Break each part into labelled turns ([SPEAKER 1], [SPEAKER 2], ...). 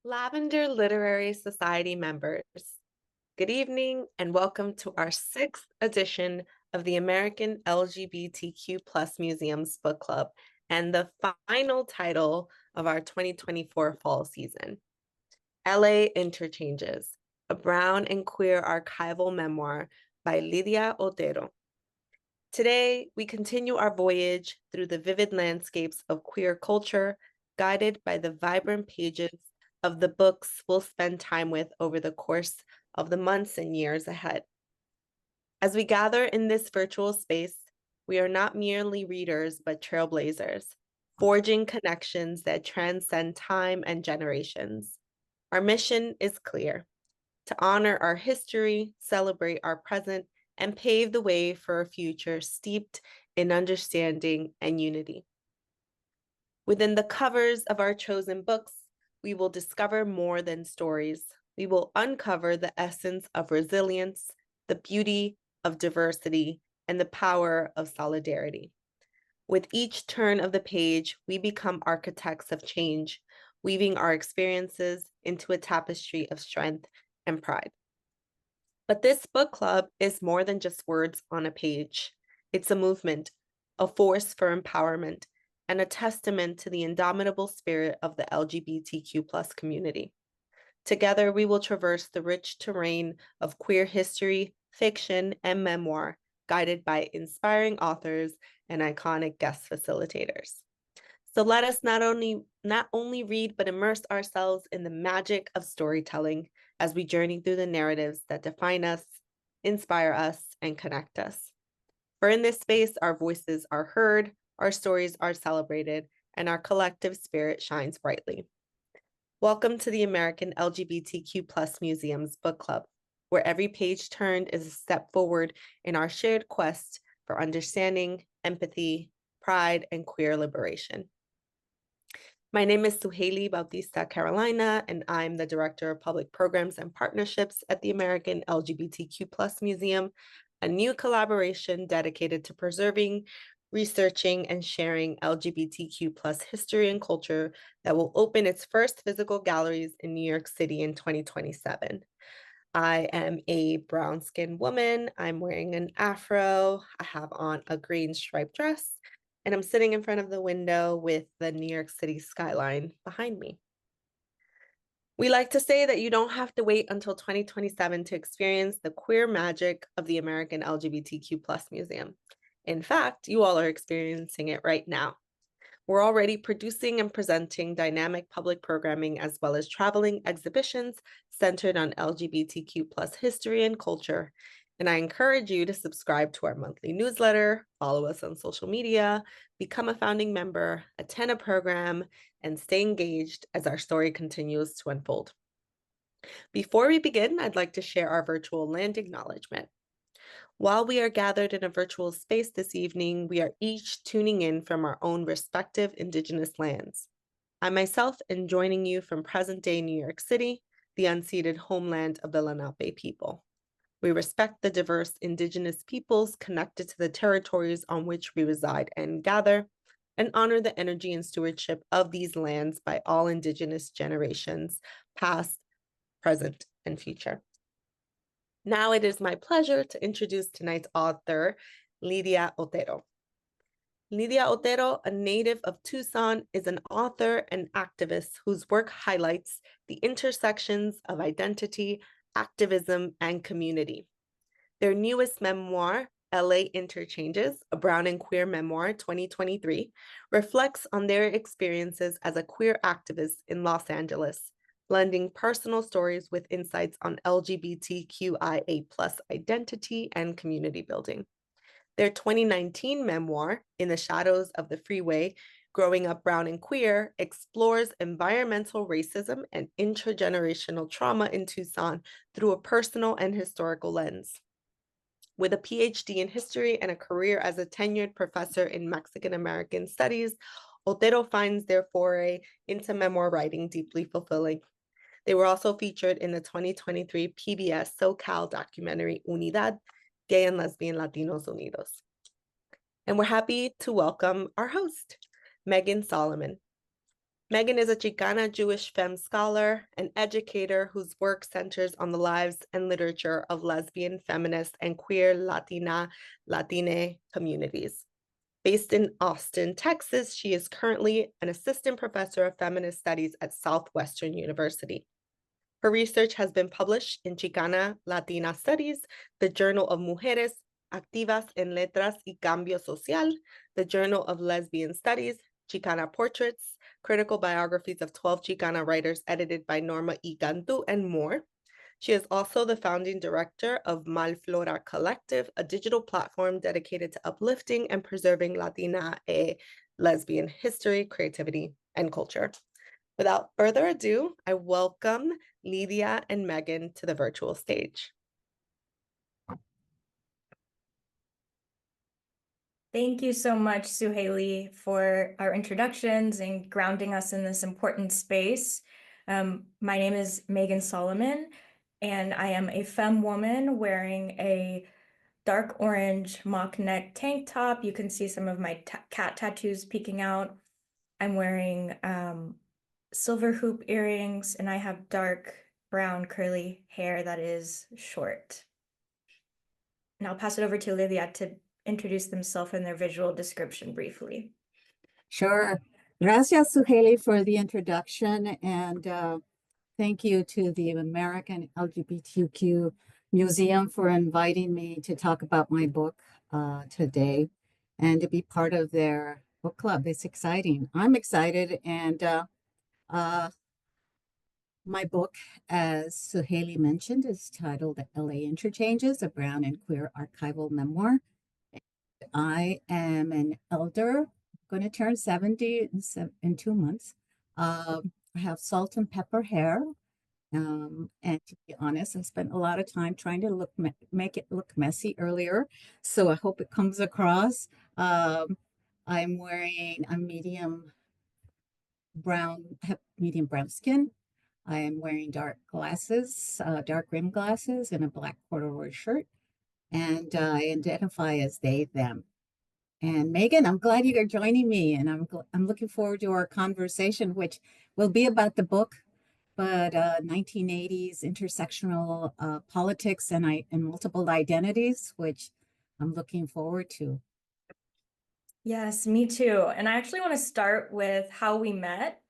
[SPEAKER 1] Lavender Literary Society members, good evening and welcome to our sixth edition of the American LGBTQ Museums Book Club and the final title of our 2024 fall season, LA Interchanges, a brown and queer archival memoir by Lydia Otero. Today, we continue our voyage through the vivid landscapes of queer culture, guided by the vibrant pages of the books we'll spend time with over the course of the months and years ahead. As we gather in this virtual space, we are not merely readers, but trailblazers, forging connections that transcend time and generations. Our mission is clear: to honor our history, celebrate our present, and pave the way for a future steeped in understanding and unity. Within the covers of our chosen books, we will discover more than stories. We will uncover the essence of resilience, the beauty of diversity, and the power of solidarity. With each turn of the page, we become architects of change, weaving our experiences into a tapestry of strength and pride. But this book club is more than just words on a page. It's a movement, a force for empowerment, and a testament to the indomitable spirit of the LGBTQ community. Together, we will traverse the rich terrain of queer history, fiction, and memoir, guided by inspiring authors and iconic guest facilitators. So let us not only read, but immerse ourselves in the magic of storytelling as we journey through the narratives that define us, inspire us, and connect us. For in this space, our voices are heard, our stories are celebrated, and our collective spirit shines brightly. Welcome to the American LGBTQ Museums Book Club, where every page turned is a step forward in our shared quest for understanding, empathy, pride, and queer liberation. My name is Suhaili Bautista Carolina, and I'm the Director of Public Programs and Partnerships at the American LGBTQ Museum, a new collaboration dedicated to preserving, researching, and sharing LGBTQ history and culture that will open its first physical galleries in New York City in 2027. I am a brown-skinned woman. I'm wearing an afro. I have on a green striped dress, and I'm sitting in front of the window with the New York City skyline behind me. We like to say that you don't have to wait until 2027 to experience the queer magic of the American LGBTQ Museum. In fact, you all are experiencing it right now. We're already producing and presenting dynamic public programming as well as traveling exhibitions centered on LGBTQ history and culture. And I encourage you to subscribe to our monthly newsletter, follow us on social media, become a founding member, attend a program, and stay engaged as our story continues to unfold. Before we begin, I'd like to share our virtual land acknowledgement. While we are gathered in a virtual space this evening, we are each tuning in from our own respective Indigenous lands. I myself am joining you from present-day New York City, the unceded homeland of the Lenape people. We respect the diverse Indigenous peoples connected to the territories on which we reside and gather, and honor the energy and stewardship of these lands by all Indigenous generations, past, present, and future. Now it is my pleasure to introduce tonight's author, Lydia Otero. Lydia Otero, a native of Tucson, is an author and activist whose work highlights the intersections of identity, activism, and community. Their newest memoir, LA Interchanges, a brown and queer memoir 2023, reflects on their experiences as a queer activist in Los Angeles, blending personal stories with insights on LGBTQIA+ identity and community building. Their 2019 memoir, In the Shadows of the Freeway, Growing Up Brown and Queer, explores environmental racism and intergenerational trauma in Tucson through a personal and historical lens. With a PhD in history and a career as a tenured professor in Mexican American studies, Otero finds their foray into memoir writing deeply fulfilling. They were also featured in the 2023 PBS SoCal documentary Unidad, Gay and Lesbian Latinos Unidos. And we're happy to welcome our host, Meagan Solomon. Meagan is a Chicana Jewish femme scholar, an educator whose work centers on the lives and literature of lesbian, feminist, and queer Latine communities. Based in Austin, Texas, she is currently an assistant professor of feminist studies at Southwestern University. Her research has been published in Chicana Latina Studies, the Journal of Mujeres Activas en Letras y Cambio Social, the Journal of Lesbian Studies, Chicana Portraits, critical biographies of 12 Chicana writers edited by Norma E. Gantu, and more. She is also the founding director of Malflora Collective, a digital platform dedicated to uplifting and preserving Latina lesbian history, creativity, and culture. Without further ado, I welcome Lydia and Meagan to the virtual stage.
[SPEAKER 2] Thank you so much, Suhaili, for our introductions and grounding us in this important space. My name is Meagan Solomon, and I am a femme woman wearing a dark orange mock neck tank top. You can see some of my cat tattoos peeking out. I'm wearing silver hoop earrings, and I have dark brown curly hair that is short. And I'll pass it over to Lydia to introduce themselves and their visual description briefly.
[SPEAKER 3] Sure. Gracias, Suhaili, for the introduction, and thank you to the American LGBTQ Museum for inviting me to talk about my book today and to be part of their book club. It's exciting. I'm excited, and my book, as Suhaili mentioned, is titled LA Interchanges, a Brown and Queer Archival Memoir. I am an elder, going to turn 70 in 2 months. I have salt and pepper hair. And to be honest, I spent a lot of time trying to make it look messy earlier. So I hope it comes across. I'm wearing a medium brown skin. I am wearing dark glasses, dark rim glasses, and a black corduroy shirt. And I identify as they, them. And Meagan, I'm glad you're joining me, and I'm looking forward to our conversation, which will be about the book, but 1980s intersectional politics and multiple identities, which I'm looking forward to.
[SPEAKER 2] Yes, me too. And I actually want to start with how we met.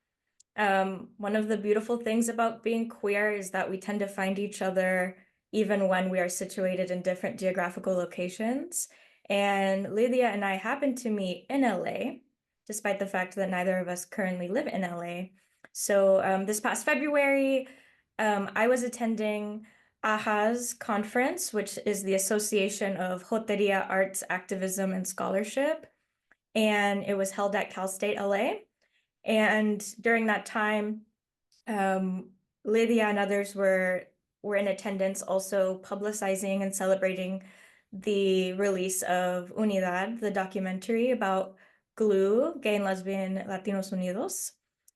[SPEAKER 2] One of the beautiful things about being queer is that we tend to find each other even when we are situated in different geographical locations. And Lydia and I happened to meet in LA, despite the fact that neither of us currently live in LA. So this past February, I was attending AHA's conference, which is the Association of Joteria Arts, Activism, and Scholarship. And it was held at Cal State LA. And during that time, Lydia and others were in attendance, also publicizing and celebrating the release of Unidad, the documentary about GLUE, Gay and Lesbian Latinos Unidos.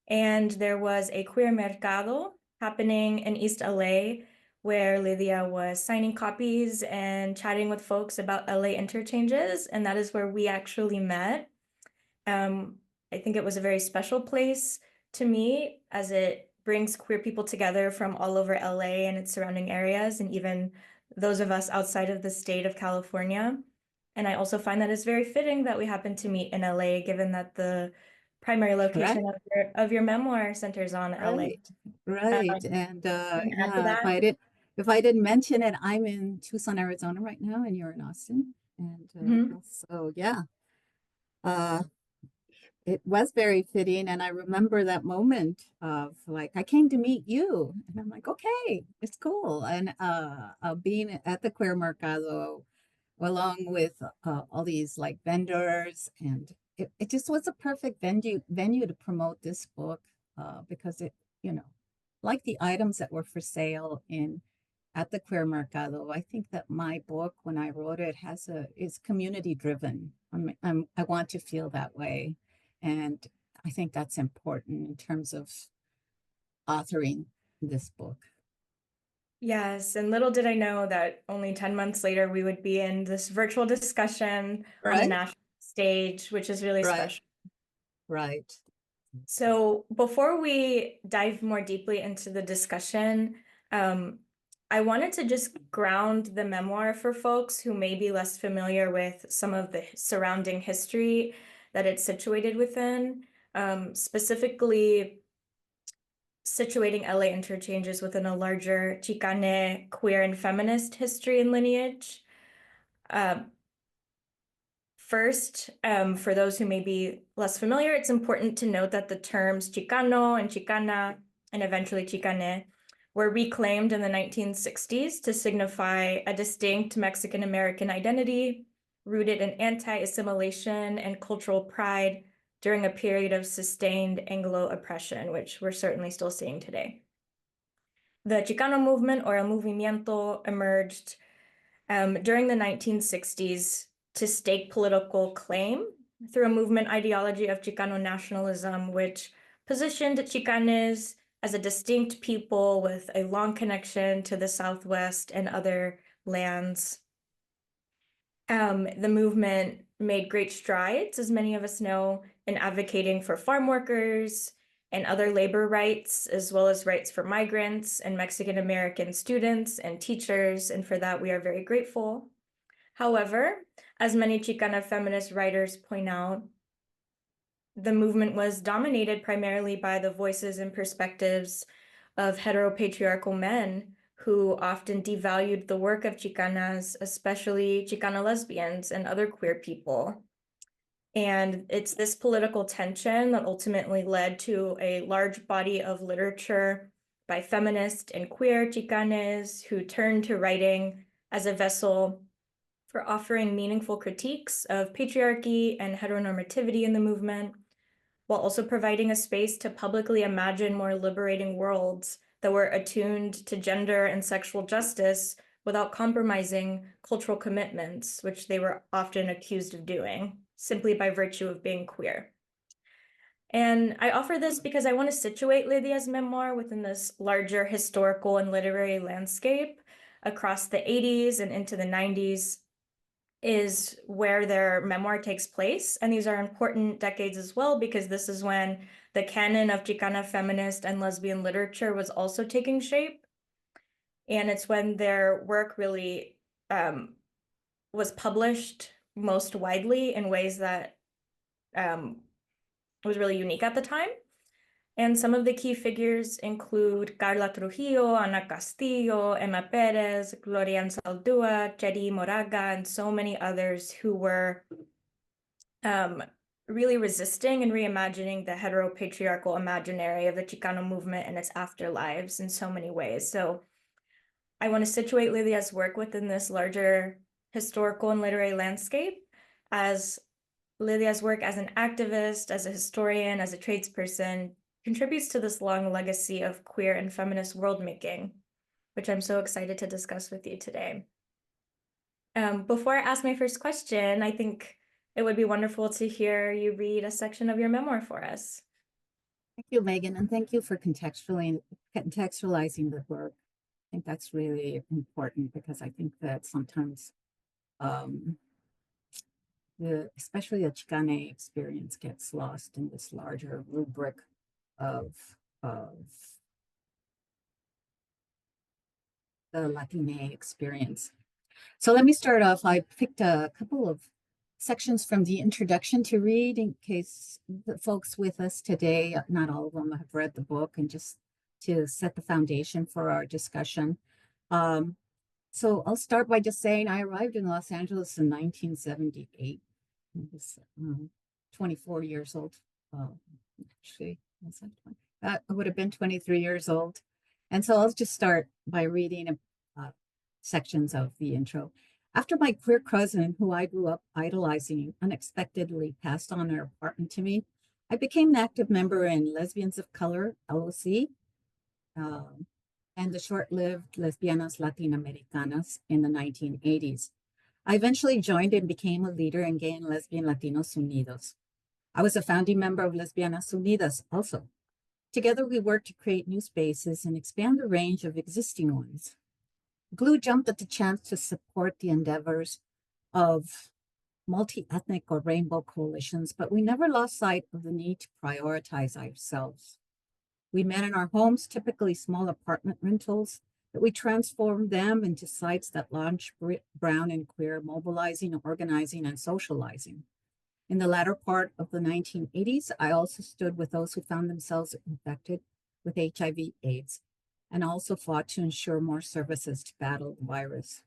[SPEAKER 2] And there was a queer mercado happening in East LA where Lydia was signing copies and chatting with folks about LA interchanges. And that is where we actually met. I think it was a very special place to me as it brings queer people together from all over LA and its surrounding areas, and even those of us outside of the state of California. And I also find that it's very fitting that we happen to meet in LA, given that the primary location of your memoir centers on LA.
[SPEAKER 3] Right. And
[SPEAKER 2] yeah,
[SPEAKER 3] if I didn't mention it, I'm in Tucson, Arizona right now, and you're in Austin. And so yeah. It was very fitting, and I remember that moment of like, I came to meet you, and I'm like, okay, it's cool. And being at the Queer Mercado along with all these like vendors, and it just was a perfect venue to promote this book because it, like the items that were for sale at the Queer Mercado, I think that my book, when I wrote it, is community driven. I want to feel that way. And I think that's important in terms of authoring this book.
[SPEAKER 2] Yes, and little did I know that only 10 months later we would be in this virtual discussion on a national stage, which is really special.
[SPEAKER 3] Right.
[SPEAKER 2] So before we dive more deeply into the discussion, I wanted to just ground the memoir for folks who may be less familiar with some of the surrounding history that it's situated within, specifically situating LA Interchanges within a larger Chicane queer and feminist history and lineage. First, for those who may be less familiar, it's important to note that the terms Chicano and Chicana, and eventually Chicane, were reclaimed in the 1960s to signify a distinct Mexican-American identity rooted in anti-assimilation and cultural pride during a period of sustained Anglo oppression, which we're certainly still seeing today. The Chicano movement, or el movimiento, emerged during the 1960s to stake political claim through a movement ideology of Chicano nationalism, which positioned Chicanes as a distinct people with a long connection to the Southwest and other lands. The movement made great strides, as many of us know, in advocating for farm workers and other labor rights, as well as rights for migrants and Mexican-American students and teachers, and for that we are very grateful. However, as many Chicana feminist writers point out, the movement was dominated primarily by the voices and perspectives of heteropatriarchal men who often devalued the work of Chicanas, especially Chicana lesbians and other queer people. And it's this political tension that ultimately led to a large body of literature by feminist and queer Chicanes who turned to writing as a vessel for offering meaningful critiques of patriarchy and heteronormativity in the movement, while also providing a space to publicly imagine more liberating worlds that were attuned to gender and sexual justice without compromising cultural commitments, which they were often accused of doing, simply by virtue of being queer. And I offer this because I want to situate Lydia's memoir within this larger historical and literary landscape across the 80s and into the 90s, is where their memoir takes place. And these are important decades as well, because this is when the canon of Chicana feminist and lesbian literature was also taking shape. And it's when their work really was published most widely in ways that was really unique at the time. And some of the key figures include Carla Trujillo, Ana Castillo, Emma Perez, Gloria Anzaldúa, Cheri Moraga, and so many others who were really resisting and reimagining the heteropatriarchal imaginary of the Chicano movement and its afterlives in so many ways. So I want to situate Lydia's work within this larger historical and literary landscape, as Lydia's work as an activist, as a historian, as a tradesperson, contributes to this long legacy of queer and feminist world-making, which I'm so excited to discuss with you today. Before I ask my first question, I think it would be wonderful to hear you read a section of your memoir for us.
[SPEAKER 3] Thank you, Megan, and thank you for contextualizing the work. I think that's really important, because I think that sometimes especially the Chicane experience gets lost in this larger rubric of the Latine experience. So let me start off. I picked a couple of sections from the introduction to read, in case the folks with us today, not all of them have read the book, and just to set the foundation for our discussion. So I'll start by just saying I arrived in Los Angeles in 1978. I was 24 years old. Actually, was that 20? I would have been 23 years old. And so I'll just start by reading sections of the intro. After my queer cousin, who I grew up idolizing, unexpectedly passed on her apartment to me, I became an active member in Lesbians of Color, LOC, and the short-lived Lesbianas Latinoamericanas in the 1980s. I eventually joined and became a leader in Gay and Lesbian Latinos Unidos. I was a founding member of Lesbianas Unidas also. Together, we worked to create new spaces and expand the range of existing ones. GLUE jumped at the chance to support the endeavors of multi-ethnic or rainbow coalitions, but we never lost sight of the need to prioritize ourselves. We met in our homes, typically small apartment rentals, but we transformed them into sites that launched brown and queer mobilizing, organizing, and socializing. In the latter part of the 1980s, I also stood with those who found themselves infected with HIV/AIDS and also fought to ensure more services to battle the virus.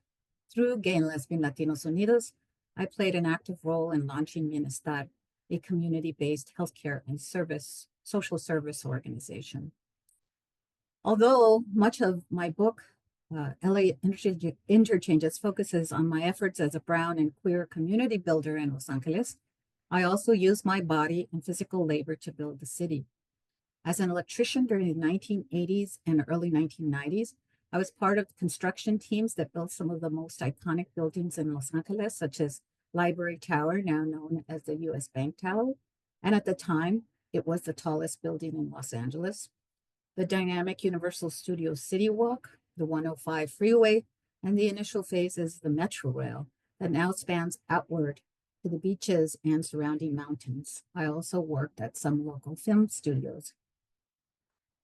[SPEAKER 3] Through Gay and Lesbian Latinos Unidos, I played an active role in launching Bienestar, a community-based healthcare and social service organization. Although much of my book, LA Interchanges, focuses on my efforts as a brown and queer community builder in Los Angeles, I also use my body and physical labor to build the city. As an electrician during the 1980s and early 1990s, I was part of the construction teams that built some of the most iconic buildings in Los Angeles, such as Library Tower, now known as the US Bank Tower. And at the time, it was the tallest building in Los Angeles. The dynamic Universal Studios City Walk, the 105 freeway, and the initial phases, the Metro Rail, that now spans outward to the beaches and surrounding mountains. I also worked at some local film studios.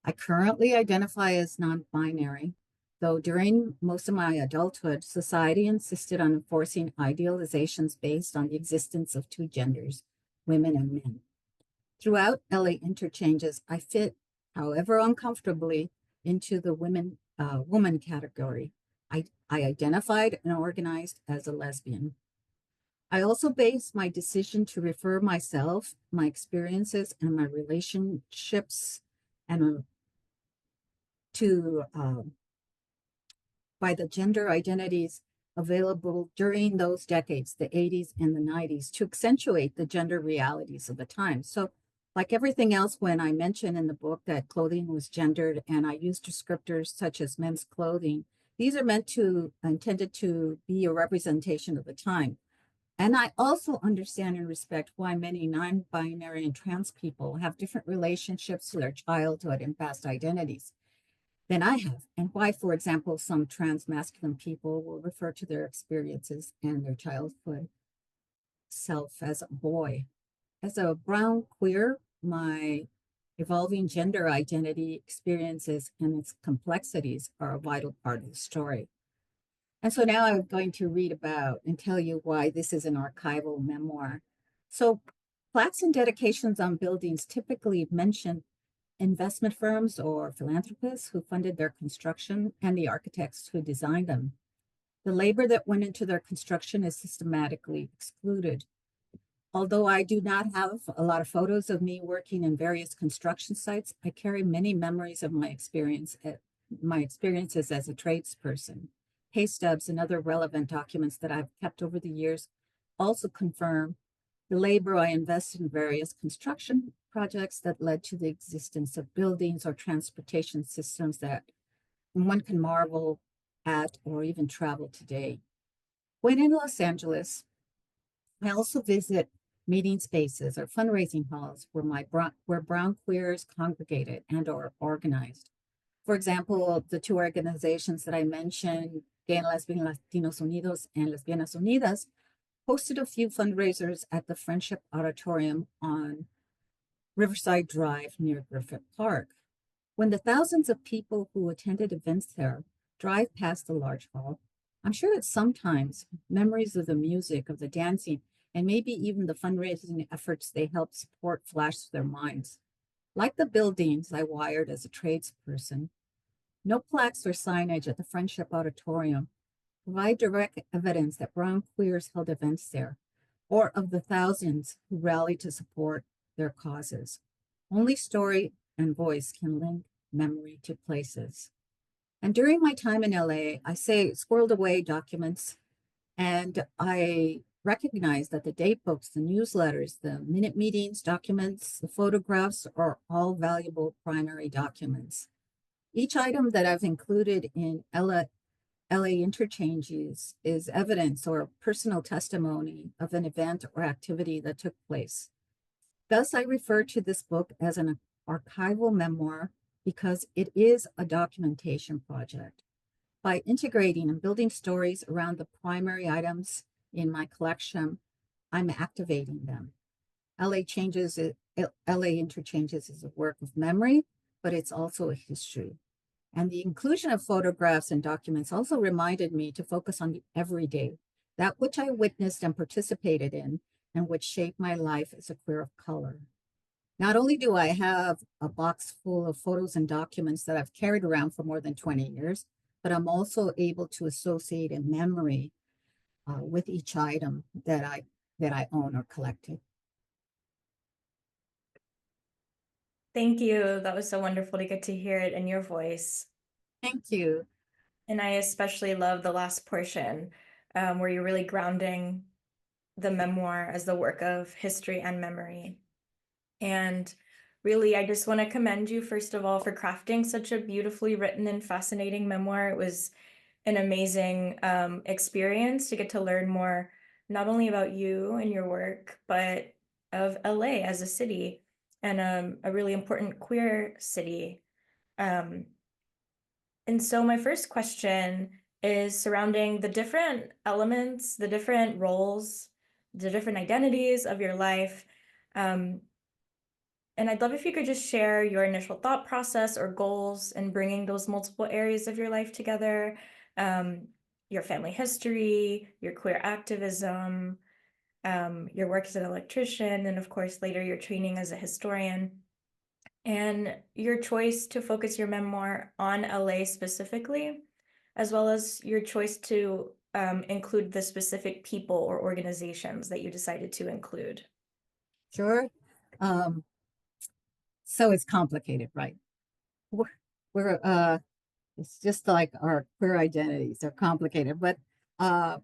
[SPEAKER 3] I currently identify as non-binary, though during most of my adulthood, society insisted on enforcing idealizations based on the existence of two genders, women and men. Throughout LA Interchanges, I fit, however uncomfortably, into the woman category. I identified and organized as a lesbian. I also base my decision to refer myself, my experiences, and my relationships and by the gender identities available during those decades, the 80s and the 90s, to accentuate the gender realities of the time. So, like everything else, when I mention in the book that clothing was gendered and I used descriptors such as men's clothing, these are intended to be a representation of the time. And I also understand and respect why many non-binary and trans people have different relationships to their childhood and past identities than I have, and why, for example, some trans masculine people will refer to their experiences and their childhood self as a boy. As a brown queer, my evolving gender identity experiences and its complexities are a vital part of the story. And so now I'm going to read about and tell you why this is an archival memoir. So plaques and dedications on buildings typically mention investment firms or philanthropists who funded their construction and the architects who designed them. The labor that went into their construction is systematically excluded. Although I do not have a lot of photos of me working in various construction sites, I carry many memories of my experiences as a tradesperson. Pay stubs and other relevant documents that I've kept over the years also confirm the labor I invested in various construction projects that led to the existence of buildings or transportation systems that one can marvel at or even travel today. When in Los Angeles, I also visit meeting spaces or fundraising halls where brown queers congregated and or organized. For example, the two organizations that I mentioned, Gay and Lesbian Latinos Unidos and Lesbianas Unidas, hosted a few fundraisers at the Friendship Auditorium on Riverside Drive near Griffith Park. When the thousands of people who attended events there drive past the large hall, I'm sure that sometimes memories of the music, of the dancing, and maybe even the fundraising efforts they helped support flash through their minds. Like the buildings I wired as a tradesperson, no plaques or signage at the Friendship Auditorium provide direct evidence that brown queers held events there, or of the thousands who rallied to support their causes. Only story and voice can link memory to places. And during my time in LA, I squirreled away documents, and I recognized that the date books, the newsletters, the minute meetings, documents, the photographs are all valuable primary documents. Each item that I've included in LA Interchanges is evidence or personal testimony of an event or activity that took place. Thus, I refer to this book as an archival memoir because it is a documentation project. By integrating and building stories around the primary items in my collection, I'm activating them. LA Interchanges is a work of memory, but it's also a history. And the inclusion of photographs and documents also reminded me to focus on the everyday, that which I witnessed and participated in, and which shaped my life as a queer of color. Not only do I have a box full of photos and documents that I've carried around for more than 20 years, but I'm also able to associate a memory with each item that I own or collected.
[SPEAKER 2] Thank you. That was so wonderful to get to hear it in your voice.
[SPEAKER 3] Thank you.
[SPEAKER 2] And I especially love the last portion where you're really grounding the memoir as the work of history and memory. And really, I just want to commend you, first of all, for crafting such a beautifully written and fascinating memoir. It was an amazing experience to get to learn more, not only about you and your work, but of LA as a city and a really important queer city. And so my first question is surrounding the different elements, the different roles, the different identities of your life. And I'd love if you could just share your initial thought process or goals in bringing those multiple areas of your life together, your family history, your queer activism, your work as an electrician, and of course, later your training as a historian, and your choice to focus your memoir on LA specifically, as well as your choice to include the specific people or organizations that you decided to include.
[SPEAKER 3] Sure. So it's complicated, right? We're it's just like our queer identities are complicated, but I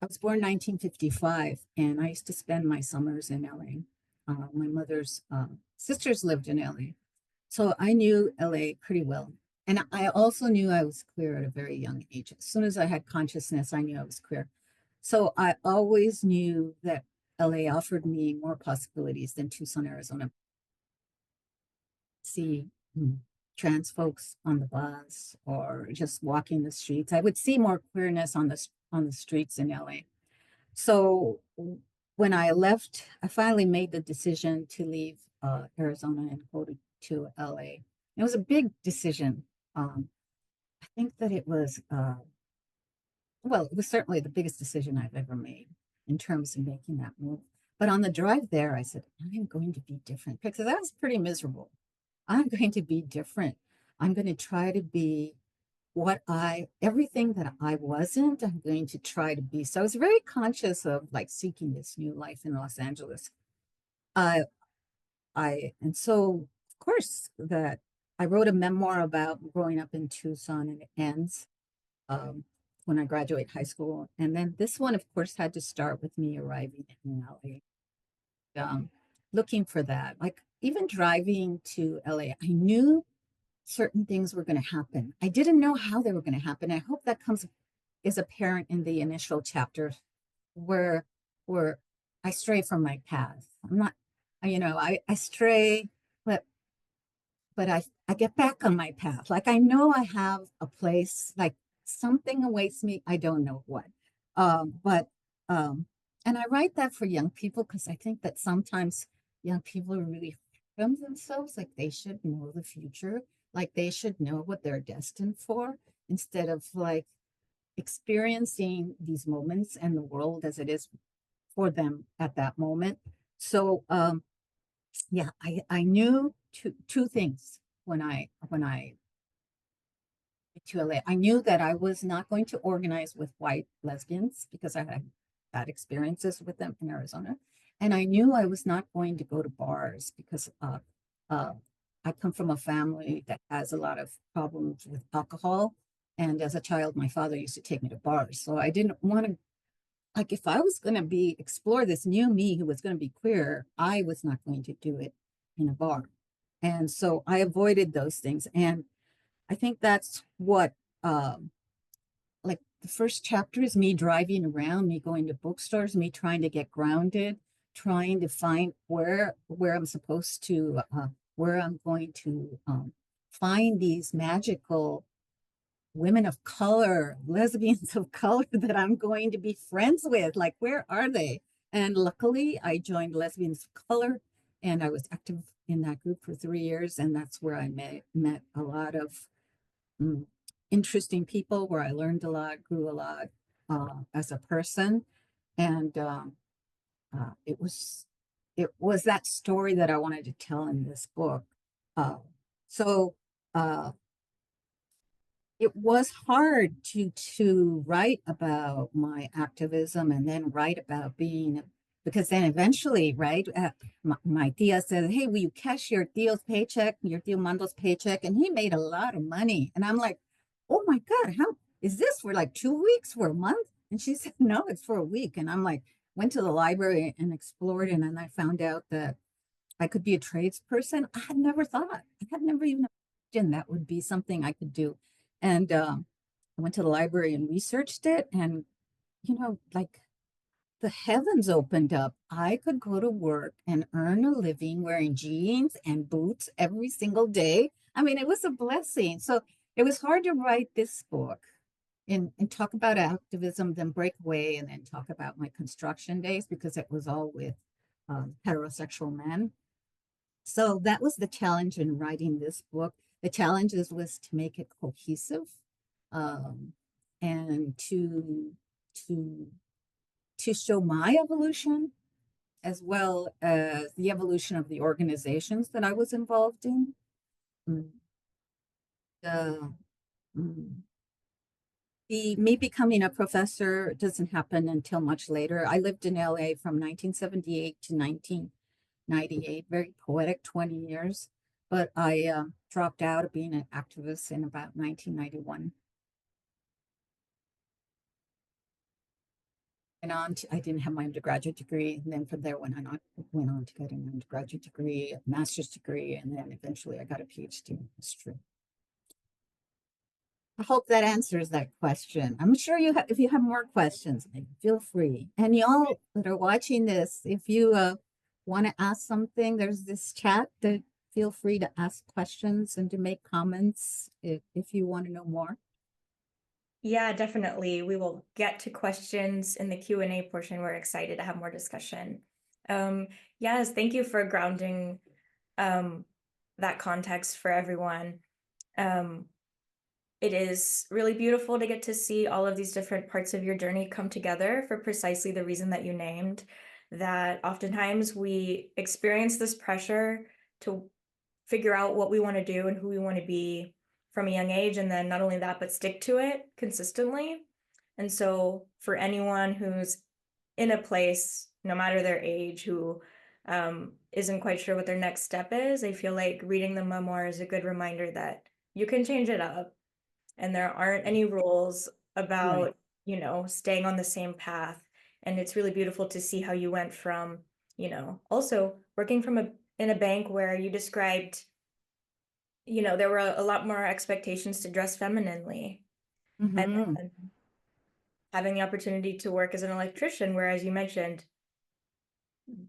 [SPEAKER 3] was born in 1955, and I used to spend my summers in LA. My mother's sisters lived in LA, so I knew LA pretty well. And I also knew I was queer at a very young age. As soon as I had consciousness, I knew I was queer. So I always knew that LA offered me more possibilities than Tucson, Arizona. See trans folks on the bus or just walking the streets. I would see more queerness on the streets in LA. So when I left, I finally made the decision to leave Arizona and go to LA. It was a big decision. I think that it was, well, it was certainly the biggest decision I've ever made in terms of making that move. But on the drive there, I said, I'm going to be different because I was pretty miserable. I'm going to be different. I'm going to try to be everything that I wasn't, I'm going to try to be. So I was very conscious of like seeking this new life in Los Angeles. And so of course that I wrote a memoir about growing up in Tucson, and it ends when I graduate high school. And then this one, of course, had to start with me arriving in LA, looking for that. Like even driving to LA, I knew certain things were going to happen. I didn't know how they were going to happen. I hope that is apparent in the initial chapter where I stray from my path. I'm not, I stray, but I get back on my path. Like I know I have a place, like something awaits me. I don't know what. But and I write that for young people because I think that sometimes young people are really from themselves, like they should know the future, like they should know what they're destined for, instead of like experiencing these moments and the world as it is for them at that moment. So yeah, I knew two things when I to LA. I knew that I was not going to organize with white lesbians because I had bad experiences with them in Arizona. And I knew I was not going to go to bars because I come from a family that has a lot of problems with alcohol. And as a child, my father used to take me to bars. So I didn't want to, like, if I was going to explore this new me who was going to be queer, I was not going to do it in a bar. And so I avoided those things. And I think that's what, like the first chapter is me driving around, me going to bookstores, me trying to get grounded, trying to find where I'm supposed to, where I'm going to find these magical women of color, lesbians of color that I'm going to be friends with. Like, where are they? And luckily, I joined Lesbians of Color, and I was active in that group for 3 years. And that's where I met a lot of mm, interesting people, where I learned a lot, grew a lot as a person. And it was that story that I wanted to tell in this book. Uh, so uh, it was hard to write about my activism and then write about being, because then eventually, right, my tia said, hey, will you cash your tio's paycheck, your tio Mando's paycheck? And he made a lot of money. And I'm like, oh my God, how is this for like 2 weeks, for a month? And she said, no, it's for a week. And I'm like, went to the library and explored, and then I found out that I could be a tradesperson. I had never thought, I had never even imagined that would be something I could do. And I went to the library and researched it. And, like, the heavens opened up. I could go to work and earn a living wearing jeans and boots every single day. I mean, it was a blessing. So it was hard to write this book and talk about activism, then break away and then talk about my construction days, because it was all with heterosexual men. So that was the challenge in writing this book. The challenges was to make it cohesive, um, and to to show my evolution, as well as the evolution of the organizations that I was involved in. Mm, The, mm, me becoming a professor doesn't happen until much later. I lived in LA from 1978 to 1998, very poetic 20 years. But I dropped out of being an activist in about 1991. And I didn't have my undergraduate degree. And then from there, went on to get an undergraduate degree, a master's degree, and then eventually I got a PhD in history. I hope that answers that question. I'm sure if you have more questions, feel free. And y'all that are watching this, if you want to ask something, there's this chat that feel free to ask questions and to make comments if you want to know more.
[SPEAKER 2] Yeah, definitely. We will get to questions in the Q&A portion. We're excited to have more discussion. Yes, thank you for grounding that context for everyone. It is really beautiful to get to see all of these different parts of your journey come together for precisely the reason that you named, that oftentimes we experience this pressure to figure out what we want to do and who we want to be from a young age, and then not only that, but stick to it consistently. And so for anyone who's in a place, no matter their age, who isn't quite sure what their next step is, I feel like reading the memoir is a good reminder that you can change it up, and there aren't any rules
[SPEAKER 3] Right.
[SPEAKER 2] about, staying on the same path. And it's really beautiful to see how you went from, also working in a bank where you described, there were a lot more expectations to dress femininely, and
[SPEAKER 3] Mm-hmm.
[SPEAKER 2] then having the opportunity to work as an electrician, where, as you mentioned,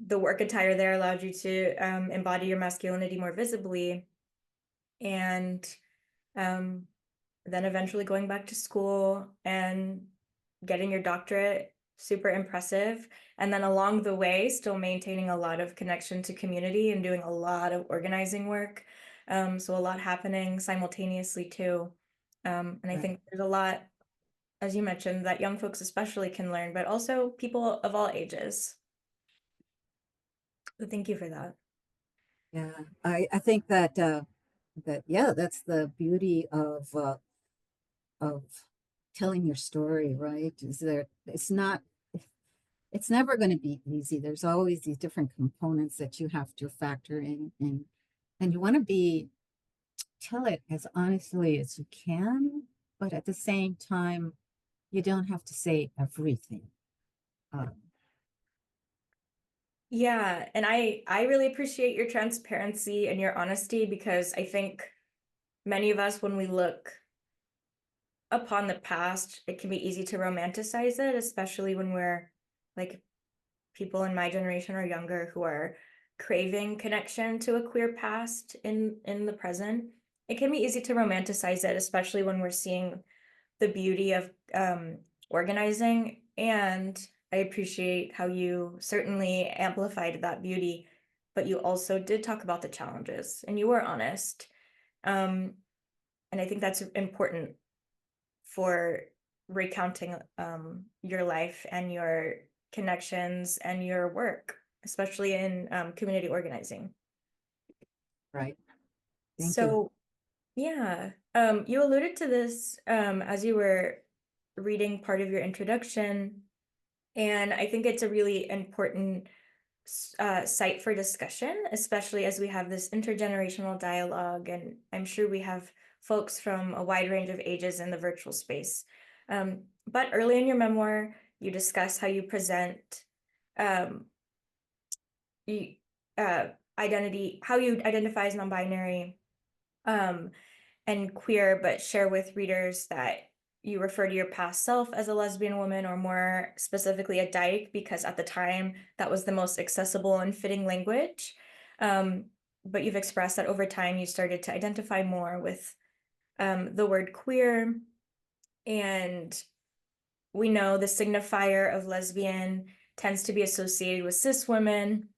[SPEAKER 2] the work attire there allowed you to embody your masculinity more visibly. And um, then eventually going back to school and getting your doctorate, super impressive. And then along the way, still maintaining a lot of connection to community and doing a lot of organizing work. So a lot happening simultaneously too. And I
[SPEAKER 3] Right.
[SPEAKER 2] think there's a lot, as you mentioned, that young folks especially can learn, but also people of all ages. So thank you for that.
[SPEAKER 3] Yeah. I think that yeah, that's the beauty of telling your story, right? Is that it's never going to be easy. There's always these different components that you have to factor in, and you want to tell it as honestly as you can, but at the same time, you don't have to say everything. Um,
[SPEAKER 2] Yeah, and I really appreciate your transparency and your honesty, because I think many of us, when we look upon the past, it can be easy to romanticize it, especially when we're like people in my generation or younger who are craving connection to a queer past in the present. it can be easy to romanticize it, especially when we're seeing the beauty of organizing. And I appreciate how you certainly amplified that beauty, but you also did talk about the challenges and you were honest. And I think that's important for recounting your life and your connections and your work, especially in community organizing.
[SPEAKER 3] Right. Thank you.
[SPEAKER 2] So, yeah, you alluded to this as you were reading part of your introduction, and I think it's a really important site for discussion, especially as we have this intergenerational dialogue, and I'm sure we have folks from a wide range of ages in the virtual space. But early in your memoir, you discuss how you present you, identity, how you identify as non-binary and queer, but share with readers that you refer to your past self as a lesbian woman, or more specifically a dyke, because at the time that was the most accessible and fitting language. But you've expressed that over time you started to identify more with the word queer, and we know the signifier of lesbian tends to be associated with cis women.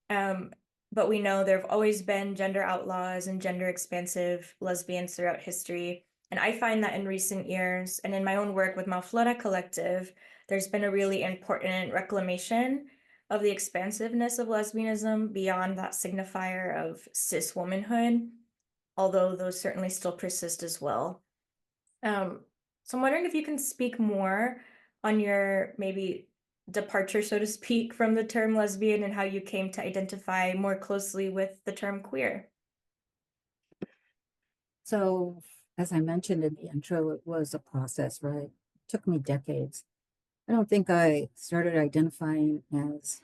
[SPEAKER 2] But we know there have always been gender outlaws and gender expansive lesbians throughout history. And I find that in recent years, and in my own work with Malflora Collective, there's been a really important reclamation of the expansiveness of lesbianism beyond that signifier of cis womanhood, although those certainly still persist as well. So I'm wondering if you can speak more on your maybe departure, so to speak, from the term lesbian and how you came to identify more closely with the term queer.
[SPEAKER 3] So, as I mentioned in the intro, it was a process, right? It took me decades. I don't think I started identifying as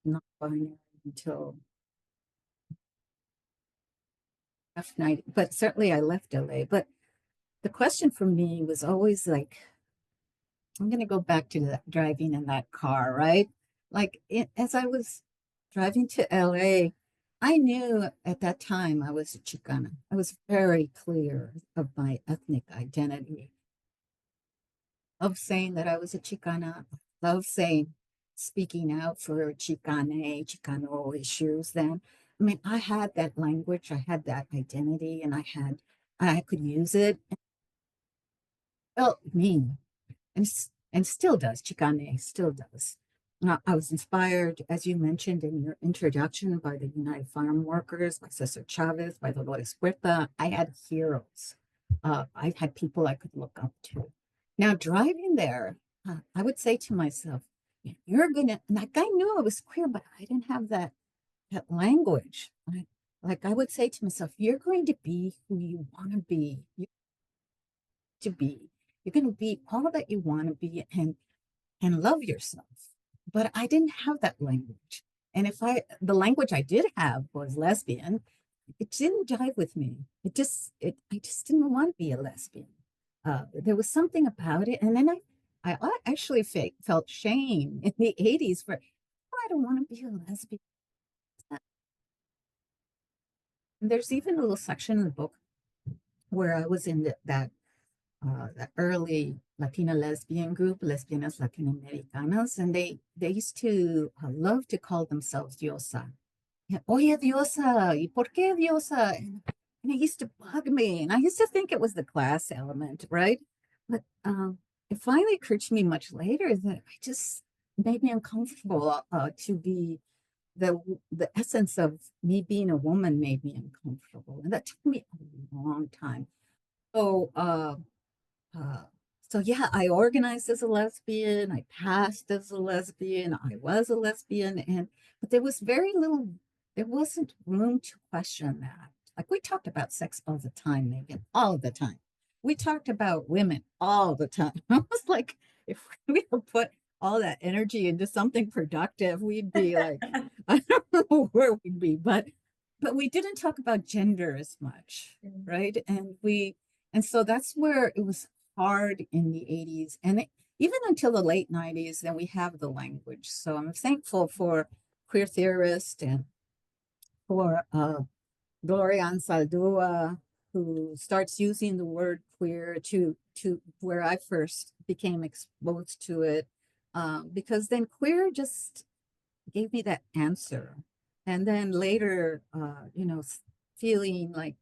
[SPEAKER 3] non-binary until after 90, but certainly I left LA. But the question for me was always like, I'm going to go back to that driving in that car, right? Like as I was driving to LA, I knew at that time I was a Chicana. I was very clear of my ethnic identity, of saying that I was a Chicana, of saying, speaking out for Chicane, Chicano issues then. I mean, I had that language, I had that identity, and I could use it. It felt me, and still does. Chicane still does. I was inspired, as you mentioned in your introduction, by the United Farm Workers, by Cesar Chavez, by Dolores Huerta. I had heroes. I had people I could look up to. Now, driving there, I would say to myself, you're gonna, like, I knew I was queer, but I didn't have that language. Like I would say to myself, you're going to be who you want to be. You're going to be all that you want to be, and love yourself. But I didn't have that language. And the language I did have was lesbian, it didn't jive with me. I just didn't want to be a lesbian. There was something about it. And then I actually felt shame in the 80s for, oh, I don't want to be a lesbian. And there's even a little section in the book where I was in that early Latina lesbian group, Lesbianas Latinoamericanas, and they used to love to call themselves diosa. Oye, diosa, ¿y por qué diosa? And it used to bug me, and I used to think it was the class element, right? But it finally occurred to me much later that I just made me uncomfortable to be the essence of me being a woman made me uncomfortable, and that took me a long time. So so yeah, I organized as a lesbian, I passed as a lesbian, I was a lesbian, but there was there wasn't room to question that. Like we talked about sex all the time, Meagan, all the time. We talked about women all the time. I was like, if we put all that energy into something productive, we'd be like, I don't know where we'd be, but we didn't talk about gender as much, right? And so that's where it was hard in the 80s, and even until the late 90s, then we have the language. So I'm thankful for queer theorists and for Gloria Anzaldúa, who starts using the word queer to where I first became exposed to it, because then queer just gave me that answer, and then later, feeling like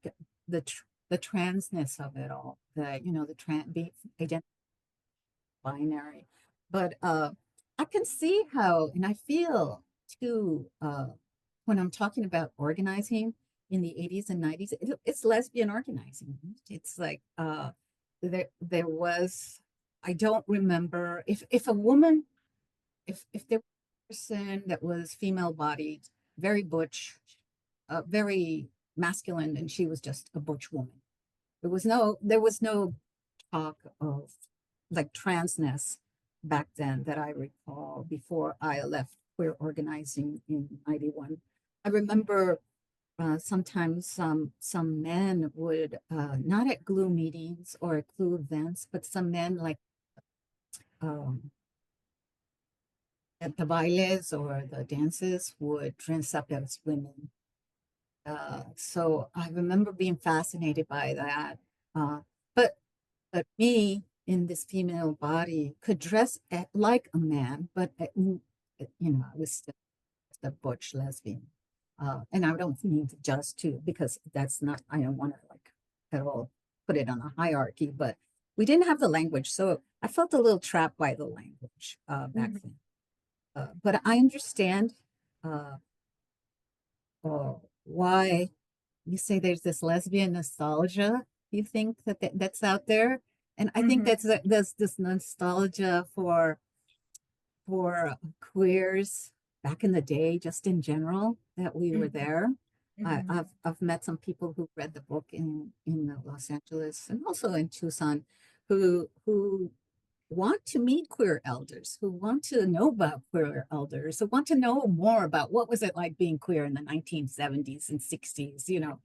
[SPEAKER 3] the the transness of it all, the being identity binary, but I can see how, and I feel too, when I'm talking about organizing in the 80s and 90s, it's lesbian organizing. It's like there was, I don't remember if a woman, if there was a person that was female bodied, very butch, very masculine, and she was just a butch woman. There was no talk of like transness back then that I recall before I left queer organizing in 91. I remember sometimes some men would, not at glue meetings or at glue events, but some men like um, at the bailes or the dances would dress up as women. So I remember being fascinated by that. Uh, but me in this female body could dress like a man, but I was still a butch lesbian. And I don't mean to just too, because that's not, I don't want to like at all put it on a hierarchy, but we didn't have the language. So I felt a little trapped by the language back then. But I understand uh, why you say there's this lesbian nostalgia. You think that's out there, and I think there's this nostalgia for queers back in the day, just in general, that we were there. I've met some people who read the book in Los Angeles and also in Tucson, who want to meet queer elders, who want to know about queer elders, who want to know more about what was it like being queer in the 1970s and 60s,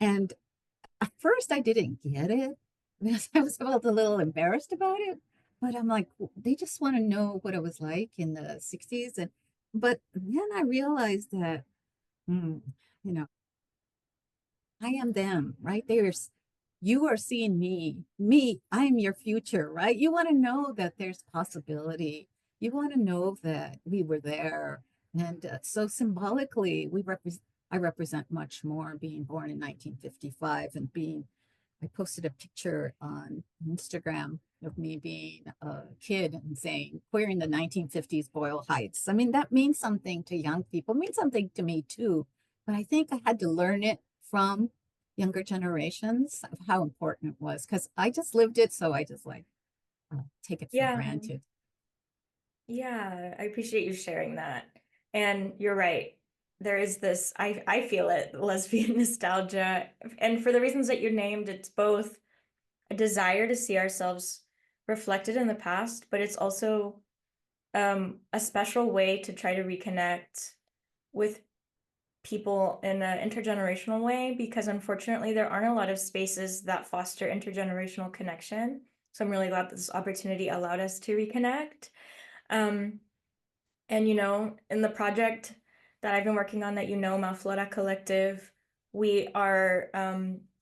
[SPEAKER 3] and at first I didn't get it because I was felt a little embarrassed about it. But I'm like, they just want to know what it was like in the 60s. But then I realized that, hmm, you know, I am them, right? You are seeing me, I am your future, right? You want to know that there's possibility. You want to know that we were there. And so symbolically, I represent much more being born in 1955 and I posted a picture on Instagram of me being a kid and saying, queer in the 1950s Boyle Heights. I mean, that means something to young people, it means something to me too. But I think I had to learn it from younger generations of how important it was because I just lived it. So I just like take it for
[SPEAKER 2] Yeah.
[SPEAKER 3] granted.
[SPEAKER 2] Yeah, I appreciate you sharing that. And you're right. There is this, I feel it, lesbian nostalgia. And for the reasons that you named, it's both a desire to see ourselves reflected in the past, but it's also a special way to try to reconnect with people in an intergenerational way, because unfortunately there aren't a lot of spaces that foster intergenerational connection. So I'm really glad that this opportunity allowed us to reconnect. Um, and in the project that I've been working on that Malflora Collective, we are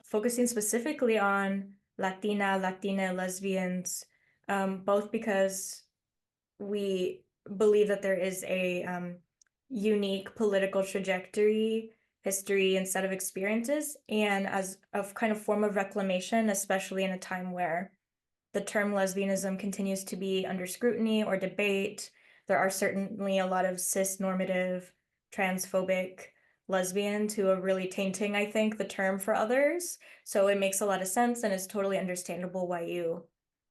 [SPEAKER 2] focusing specifically on Latina lesbians, both because we believe that there is a unique political trajectory, history, and set of experiences, and as a kind of form of reclamation, especially in a time where the term lesbianism continues to be under scrutiny or debate. There are certainly a lot of cis-normative, transphobic lesbians who are really tainting, I think, the term for others. So it makes a lot of sense and it's totally understandable why you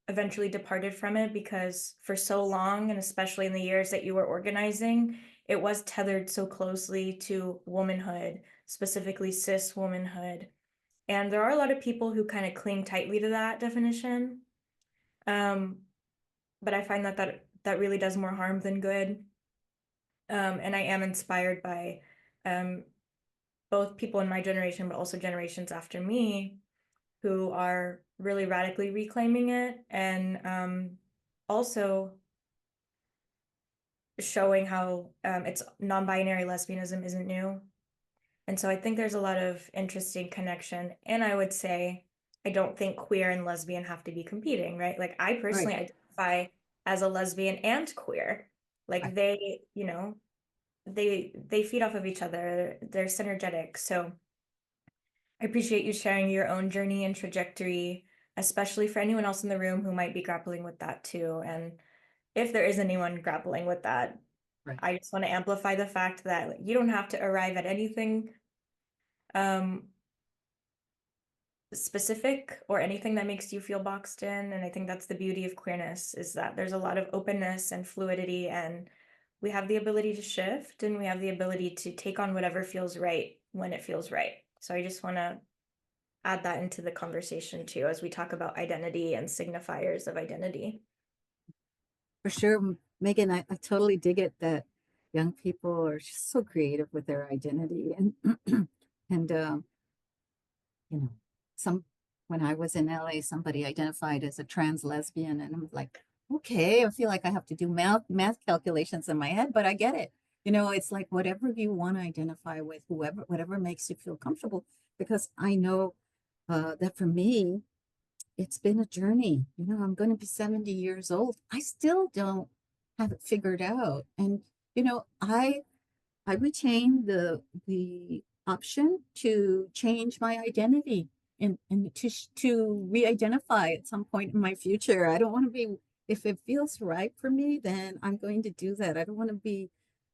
[SPEAKER 2] eventually departed from it, because for so long, and especially in the years that you were organizing, it was tethered so closely to womanhood, specifically cis womanhood. And there are a lot of people who kind of cling tightly to that definition. But I find that really does more harm than good. And I am inspired by both people in my generation, but also generations after me, who are really radically reclaiming it, and also showing how it's non-binary lesbianism isn't new. And so I think there's a lot of interesting connection. And I would say, I don't think queer and lesbian have to be competing, right? Like I personally
[SPEAKER 3] Right.
[SPEAKER 2] identify as a lesbian and queer. Like
[SPEAKER 3] Right.
[SPEAKER 2] they, you know, they feed off of each other. They're synergetic. So I appreciate you sharing your own journey and trajectory, especially for anyone else in the room who might be grappling with that too. And if there is anyone grappling with that,
[SPEAKER 3] Right.
[SPEAKER 2] I just want to amplify the fact that you don't have to arrive at anything um, specific or anything that makes you feel boxed in. And I think that's the beauty of queerness, is that there's a lot of openness and fluidity, and we have the ability to shift, and we have the ability to take on whatever feels right when it feels right. So I just want to add that into the conversation too, as we talk about identity and signifiers of identity.
[SPEAKER 3] For sure, Megan, I totally dig it that young people are just so creative with their identity. And and you know, some when I was in LA, somebody identified as a trans lesbian, and I'm like, okay, I feel like I have to do math calculations in my head, but I get it. It's like whatever you want to identify with, whatever makes you feel comfortable. Because I know that for me, it's been a journey. I'm going to be 70 years old. I still don't have it figured out. And, I retain the option to change my identity and to re-identify at some point in my future. I don't want to be, if it feels right for me, then I'm going to do that. I don't want to be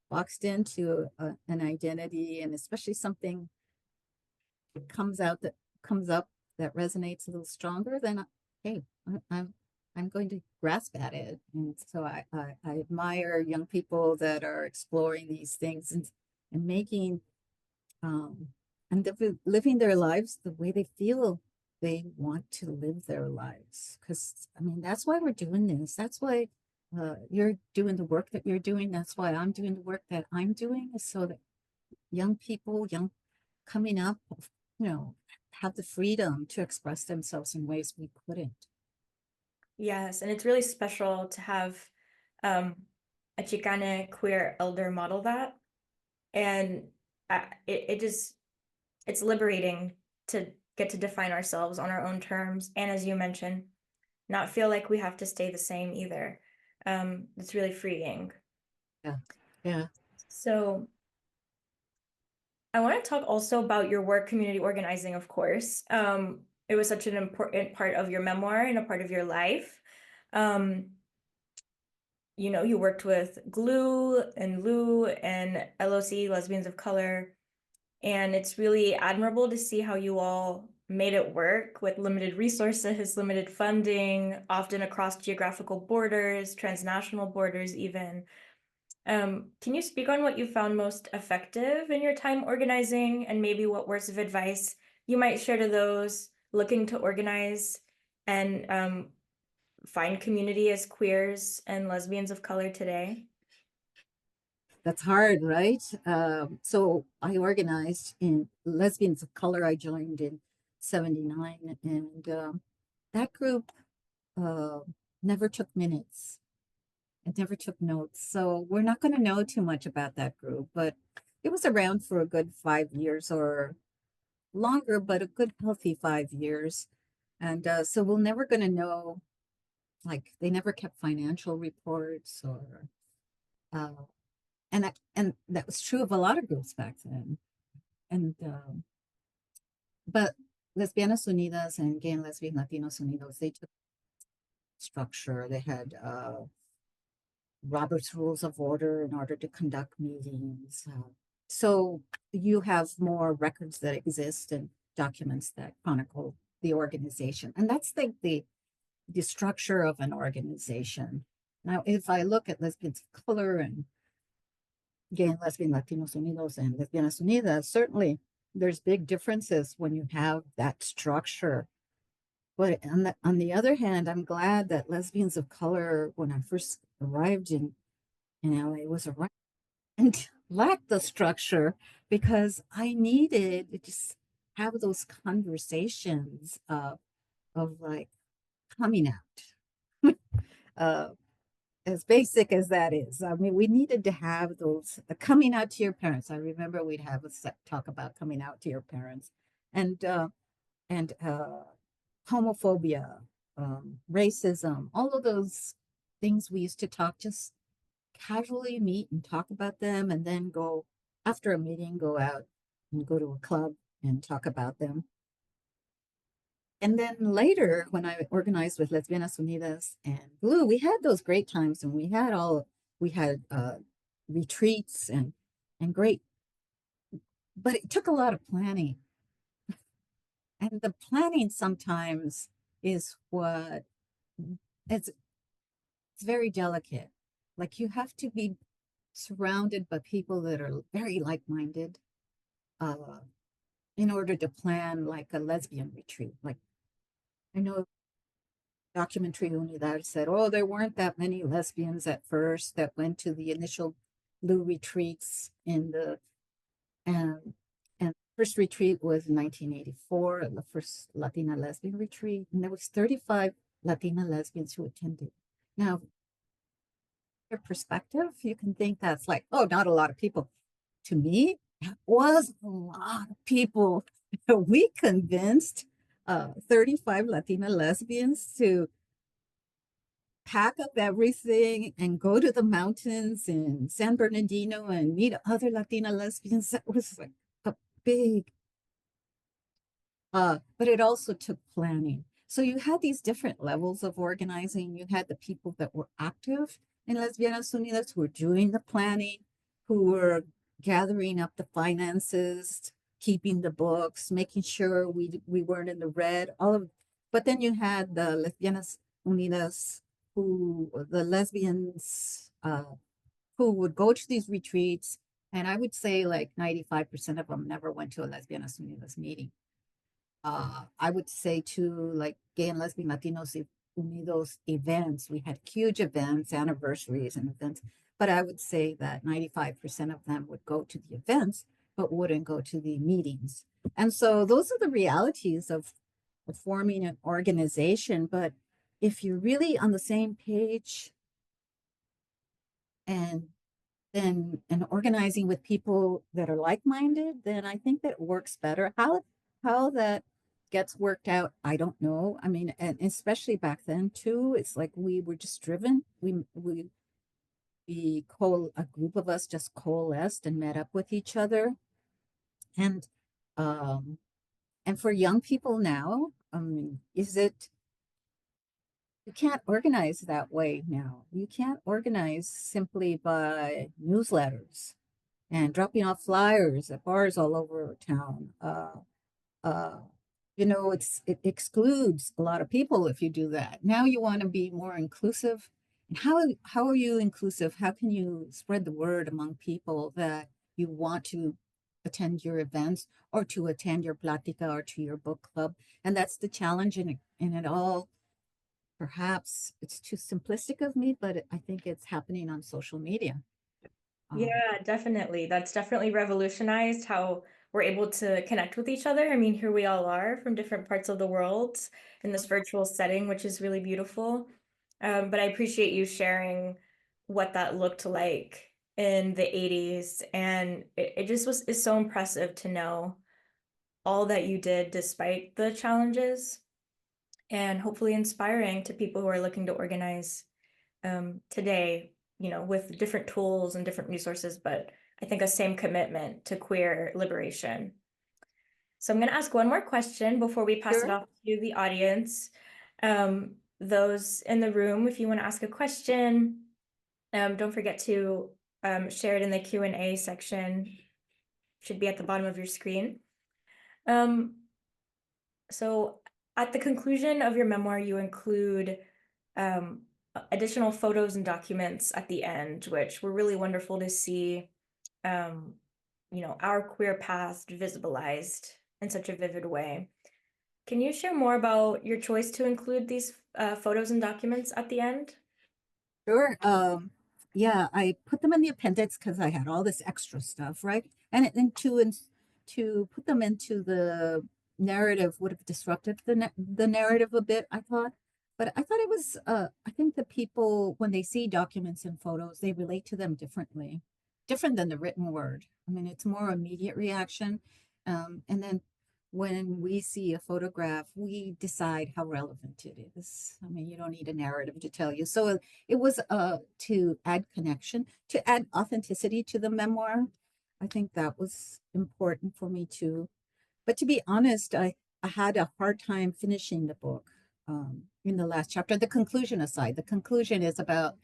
[SPEAKER 3] boxed into an identity, and especially something that comes up that resonates a little stronger, then hey, I'm going to grasp at it. And so I admire young people that are exploring these things and making and living their lives the way they feel they want to live their lives. Because I mean, that's why we're doing this. That's why you're doing the work that you're doing. That's why I'm doing the work that I'm doing, is so that young people, young coming up, you know, have the freedom to express themselves in ways we couldn't.
[SPEAKER 2] Yes, and it's really special to have um, a Chicana queer elder model that. And it just, it's liberating to get to define ourselves on our own terms. And as you mentioned, not feel like we have to stay the same either. It's really freeing.
[SPEAKER 3] Yeah. Yeah.
[SPEAKER 2] So I want to talk also about your work, community organizing, of course. It was such an important part of your memoir and a part of your life. Um, you worked with GLUE and LU and LOC, Lesbians of Color, and it's really admirable to see how you all made it work with limited resources, limited funding, often across geographical borders, transnational borders even. Can you speak on what you found most effective in your time organizing, and maybe what words of advice you might share to those looking to organize and find community as queers and lesbians of color today?
[SPEAKER 3] That's hard, right? So I organized in Lesbians of Color. I joined in 79, and that group uh, never took minutes. It never took notes. So we're not going to know too much about that group, but it was around for a good 5 years or longer, but a good healthy 5 years. And so we're never going to know, like they never kept financial reports or uh, and that was true of a lot of groups back then. And but Lesbianas Unidas and Gay and Lesbian Latinos Unidos, they took structure. They had Robert's Rules of Order in order to conduct meetings. So you have more records that exist and documents that chronicle the organization, and that's the structure of an organization. Now, if I look at Lesbians of Color and Gay and Lesbian Latinos Unidos and Lesbianas Unidas, certainly there's big differences when you have that structure. But on the other hand, I'm glad that Lesbians of Color, when I first arrived in LA, was around and lacked the structure, because I needed to just have those conversations of like coming out. uh, as basic as that is. I mean, we needed to have those coming out to your parents. I remember we'd have a talk about coming out to your parents, and and homophobia, racism, all of those things we used to talk, just casually meet and talk about them, and then go after a meeting, go out and go to a club and talk about them. And then later, when I organized with Lesbianas Unidas and Blue, we had those great times, and we had retreats and great, but it took a lot of planning. And the planning sometimes is what it's very delicate. Like, you have to be surrounded by people that are very like-minded uh, in order to plan like a lesbian retreat. Like, I know documentary Unidad said, oh, there weren't that many lesbians at first that went to the initial Blue retreats in the and first retreat was in 1984, the first Latina lesbian retreat, and there was 35 Latina lesbians who attended. Now, your perspective, you can think that's like, oh, not a lot of people. To me, that was a lot of people. We convinced 35 Latina lesbians to pack up everything and go to the mountains in San Bernardino and meet other Latina lesbians. That was like a big, but it also took planning. So you had these different levels of organizing. You had the people that were active in Lesbianas Unidas who were doing the planning, who were gathering up the finances, keeping the books, making sure we weren't in the red, all of, but then you had the Lesbianas Unidas, the lesbians who would go to these retreats, and I would say like 95% of them never went to a Lesbianas Unidas meeting. I would say too, like Gay and Lesbian Latinos Unidos events, we had huge events, anniversaries and events, but I would say that 95% of them would go to the events, but wouldn't go to the meetings. And so those are the realities of forming an organization. But if you're really on the same page and organizing with people that are like-minded, then I think that works better. How that gets worked out, I don't know. I mean, and especially back then too, it's like we were just driven. A group of us just coalesced and met up with each other. And um and for young people now, you can't organize that way now. You can't organize simply by newsletters and dropping off flyers at bars all over town. Uh, it excludes a lot of people if you do that. Now you want to be more inclusive. And how are you inclusive? How can you spread the word among people that you want to attend your events or to attend your plática or to your book club? And that's the challenge in it all. Perhaps it's too simplistic of me, but I think it's happening on social media.
[SPEAKER 2] Yeah, definitely. That's definitely revolutionized how we're able to connect with each other. I mean, here we all are from different parts of the world in this virtual setting, which is really beautiful. But I appreciate you sharing what that looked like in the 80s. And it just is so impressive to know all that you did despite the challenges, and hopefully inspiring to people who are looking to organize today, with different tools and different resources, but I think a same commitment to queer liberation. So I'm going to ask one more question before we pass it off to the audience. Those in the room, if you want to ask a question, don't forget to share it in the Q&A section. Should be at the bottom of your screen. So at the conclusion of your memoir, you include additional photos and documents at the end, which were really wonderful to see, our queer past visibilized in such a vivid way. Can you share more about your choice to include these photos and documents at the end?
[SPEAKER 3] Sure. Yeah, I put them in the appendix because I had all this extra stuff, right? And to put them into the narrative would have disrupted the narrative a bit, I thought. But I thought it was, I think the people, when they see documents and photos, they relate to them differently, different than the written word. I mean, it's more immediate reaction. And then when we see a photograph, we decide how relevant it is. I mean, you don't need a narrative to tell you. So it was to add connection, to add authenticity to the memoir. I think that was important for me too. But to be honest, I had a hard time finishing the book in the last chapter. The conclusion aside, the conclusion is about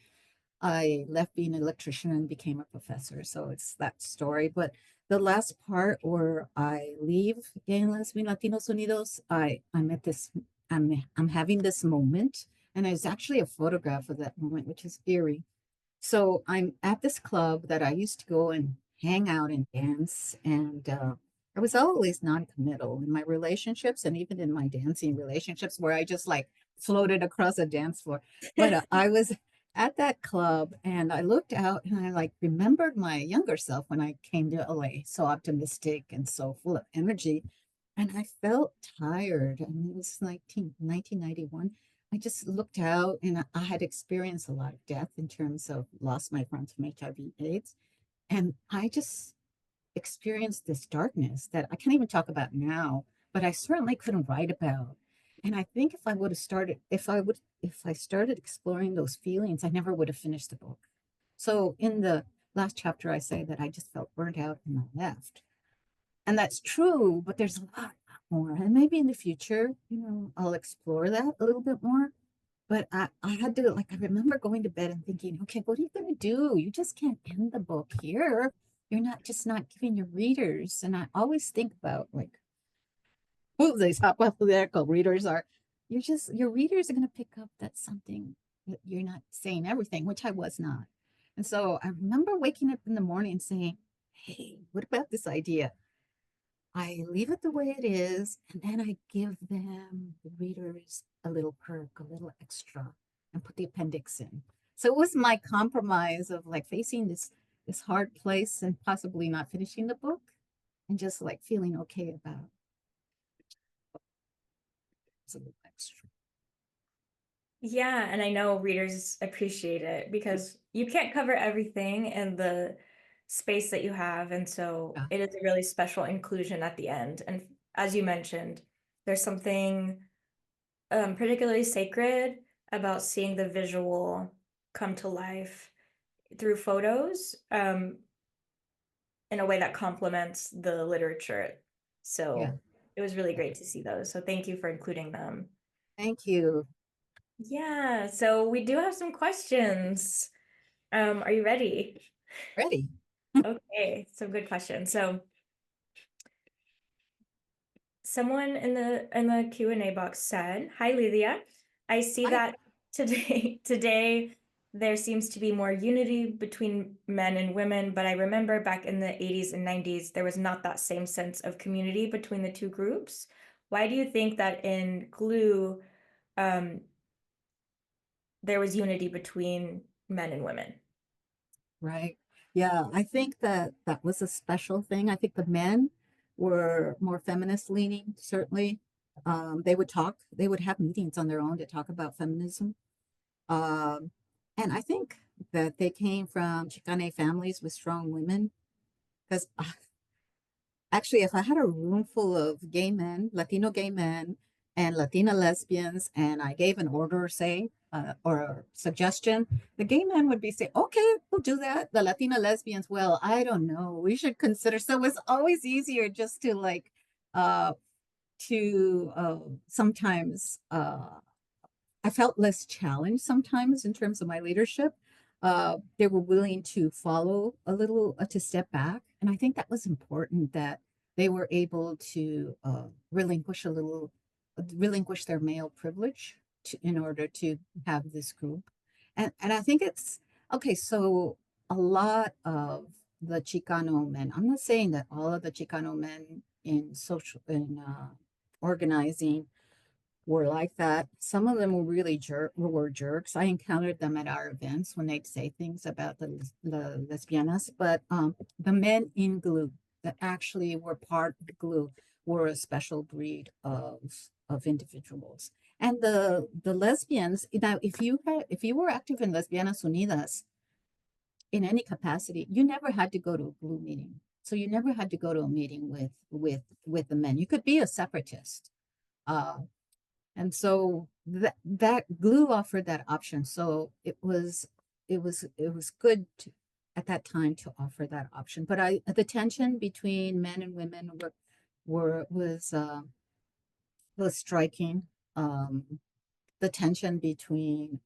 [SPEAKER 3] I left being an electrician and became a professor. So it's that story. But the last part where I leave Gay and Lesbian Latinos Unidos, I'm at this, I'm having this moment. And it's actually a photograph of that moment, which is eerie. So I'm at this club that I used to go and hang out and dance. And I was always non-committal in my relationships and even in my dancing relationships where I just like floated across a dance floor. But I was at that club and I looked out and I like remembered my younger self when I came to LA, so optimistic and so full of energy. And I felt tired. I mean, it was 1991. I just looked out and I had experienced a lot of death in terms of lost my friends from HIV/AIDS. And I just experienced this darkness that I can't even talk about now, but I certainly couldn't write about. And I think if I would have started, if I started exploring those feelings, I never would have finished the book. So in the last chapter, I say that I just felt burnt out and I left. And that's true, but there's a lot more. And maybe in the future, I'll explore that a little bit more. But I had to, like, I remember going to bed and thinking, okay, what are you going to do? You just can't end the book here. You're not just not giving your readers. And I always think about, like, who these hypothetical readers are. Your readers are going to pick up that something that you're not saying everything, which I was not. And so I remember waking up in the morning and saying, hey, what about this idea? I leave it the way it is, and then I give them, the readers, a little perk, a little extra, and put the appendix in. So it was my compromise of like facing this hard place and possibly not finishing the book and just like feeling okay about it's a little extra.
[SPEAKER 2] Yeah, and I know readers appreciate it because you can't cover everything in the space that you have. And so
[SPEAKER 3] Yeah.
[SPEAKER 2] it is a really special inclusion at the end. And as you mentioned, there's something particularly sacred about seeing the visual come to life through photos in a way that complements the literature.
[SPEAKER 3] Yeah.
[SPEAKER 2] So it was really great to see those. So thank you for including them.
[SPEAKER 3] Thank you.
[SPEAKER 2] Yeah, so we do have some questions. Are you ready?
[SPEAKER 3] Ready.
[SPEAKER 2] Okay, some good questions. So someone in the Q&A box said, "Hi Lydia, I see
[SPEAKER 3] Hi.
[SPEAKER 2] that today there seems to be more unity between men and women, but I remember back in the 80s and 90s there was not that same sense of community between the two groups. Why do you think that in Glue there was unity between men and women?"
[SPEAKER 3] Right. Yeah, I think that that was a special thing. I think the men were more feminist leaning, certainly. They would talk, they would have meetings on their own to talk about feminism. Um, and I think that they came from Chicane families with strong women. Because actually, if I had a room full of gay men, Latino gay men, and Latina lesbians, and I gave an order, say, or a suggestion, the gay men would be saying, okay, we'll do that. The Latina lesbians, well, I don't know. We should consider. So it's always easier just to like, uh, sometimes I felt less challenged sometimes in terms of my leadership. They were willing to follow a little, to step back. And I think that was important that they were able to relinquish their male privilege in order to have this group. And I think it's okay. So a lot of the Chicano men, I'm not saying that all of the Chicano men in organizing were like that. Some of them were jerks. I encountered them at our events when they'd say things about the lesbianas, but the men in Glue that actually were part of the Glue were a special breed of individuals. And the lesbians, now if you were active in Lesbianas Unidas in any capacity, you never had to go to a glue meeting. So you never had to go to a meeting with the men. You could be a separatist. Uh, and so that glue offered that option. So it was good at that time to offer that option. But the tension between men and women was striking. The tension between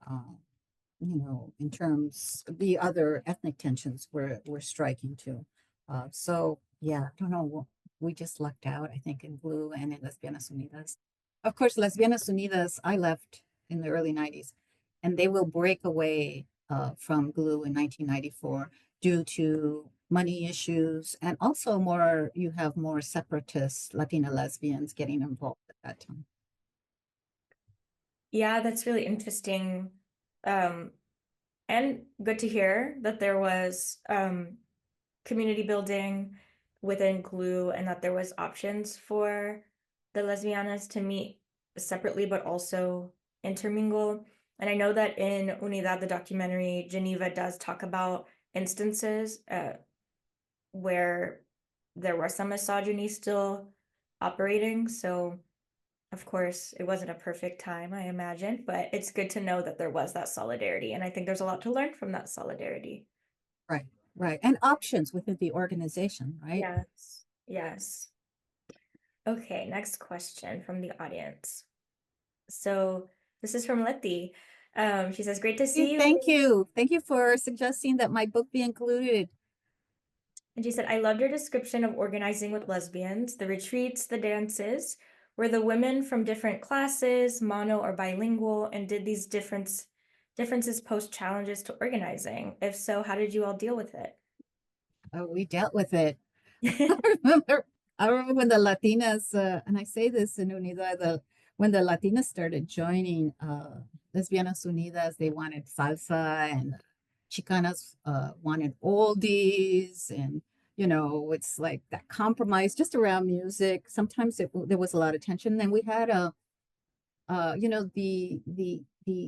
[SPEAKER 3] in terms the other ethnic tensions were striking too. So yeah, I don't know. We just lucked out, I think, in Blue and in Lesbianas Unidas. Of course, Lesbianas Unidas, I left in the early 90s, and they will break away from Glue in 1994 due to money issues, and also you have more separatist Latina lesbians getting involved at that time.
[SPEAKER 2] Yeah, that's really interesting. And good to hear that there was community building within Glue and that there was options for the lesbianas to meet separately but also intermingle. And I know that in Unidad, the documentary, Geneva does talk about instances where there was some misogyny still operating. So of course, it wasn't a perfect time, I imagine, but it's good to know that there was that solidarity. And I think there's a lot to learn from that solidarity.
[SPEAKER 3] Right, right. And options within the organization, right?
[SPEAKER 2] Yes, yes. Okay, next question from the audience. So this is from Letty. She says, great to see you.
[SPEAKER 3] Thank you. Thank you for suggesting that my book be included.
[SPEAKER 2] And she said, I loved your description of organizing with lesbians, the retreats, the dances. Were the women from different classes, mono or bilingual, and did these differences pose challenges to organizing? If so, how did you all deal with it?
[SPEAKER 3] Oh, we dealt with it. I remember when the Latinas, and I say this in Unidad, when the Latinas started joining Lesbianas Unidas, they wanted salsa, and Chicanas wanted oldies, and it's like that compromise just around music. Sometimes there was a lot of tension. Then we had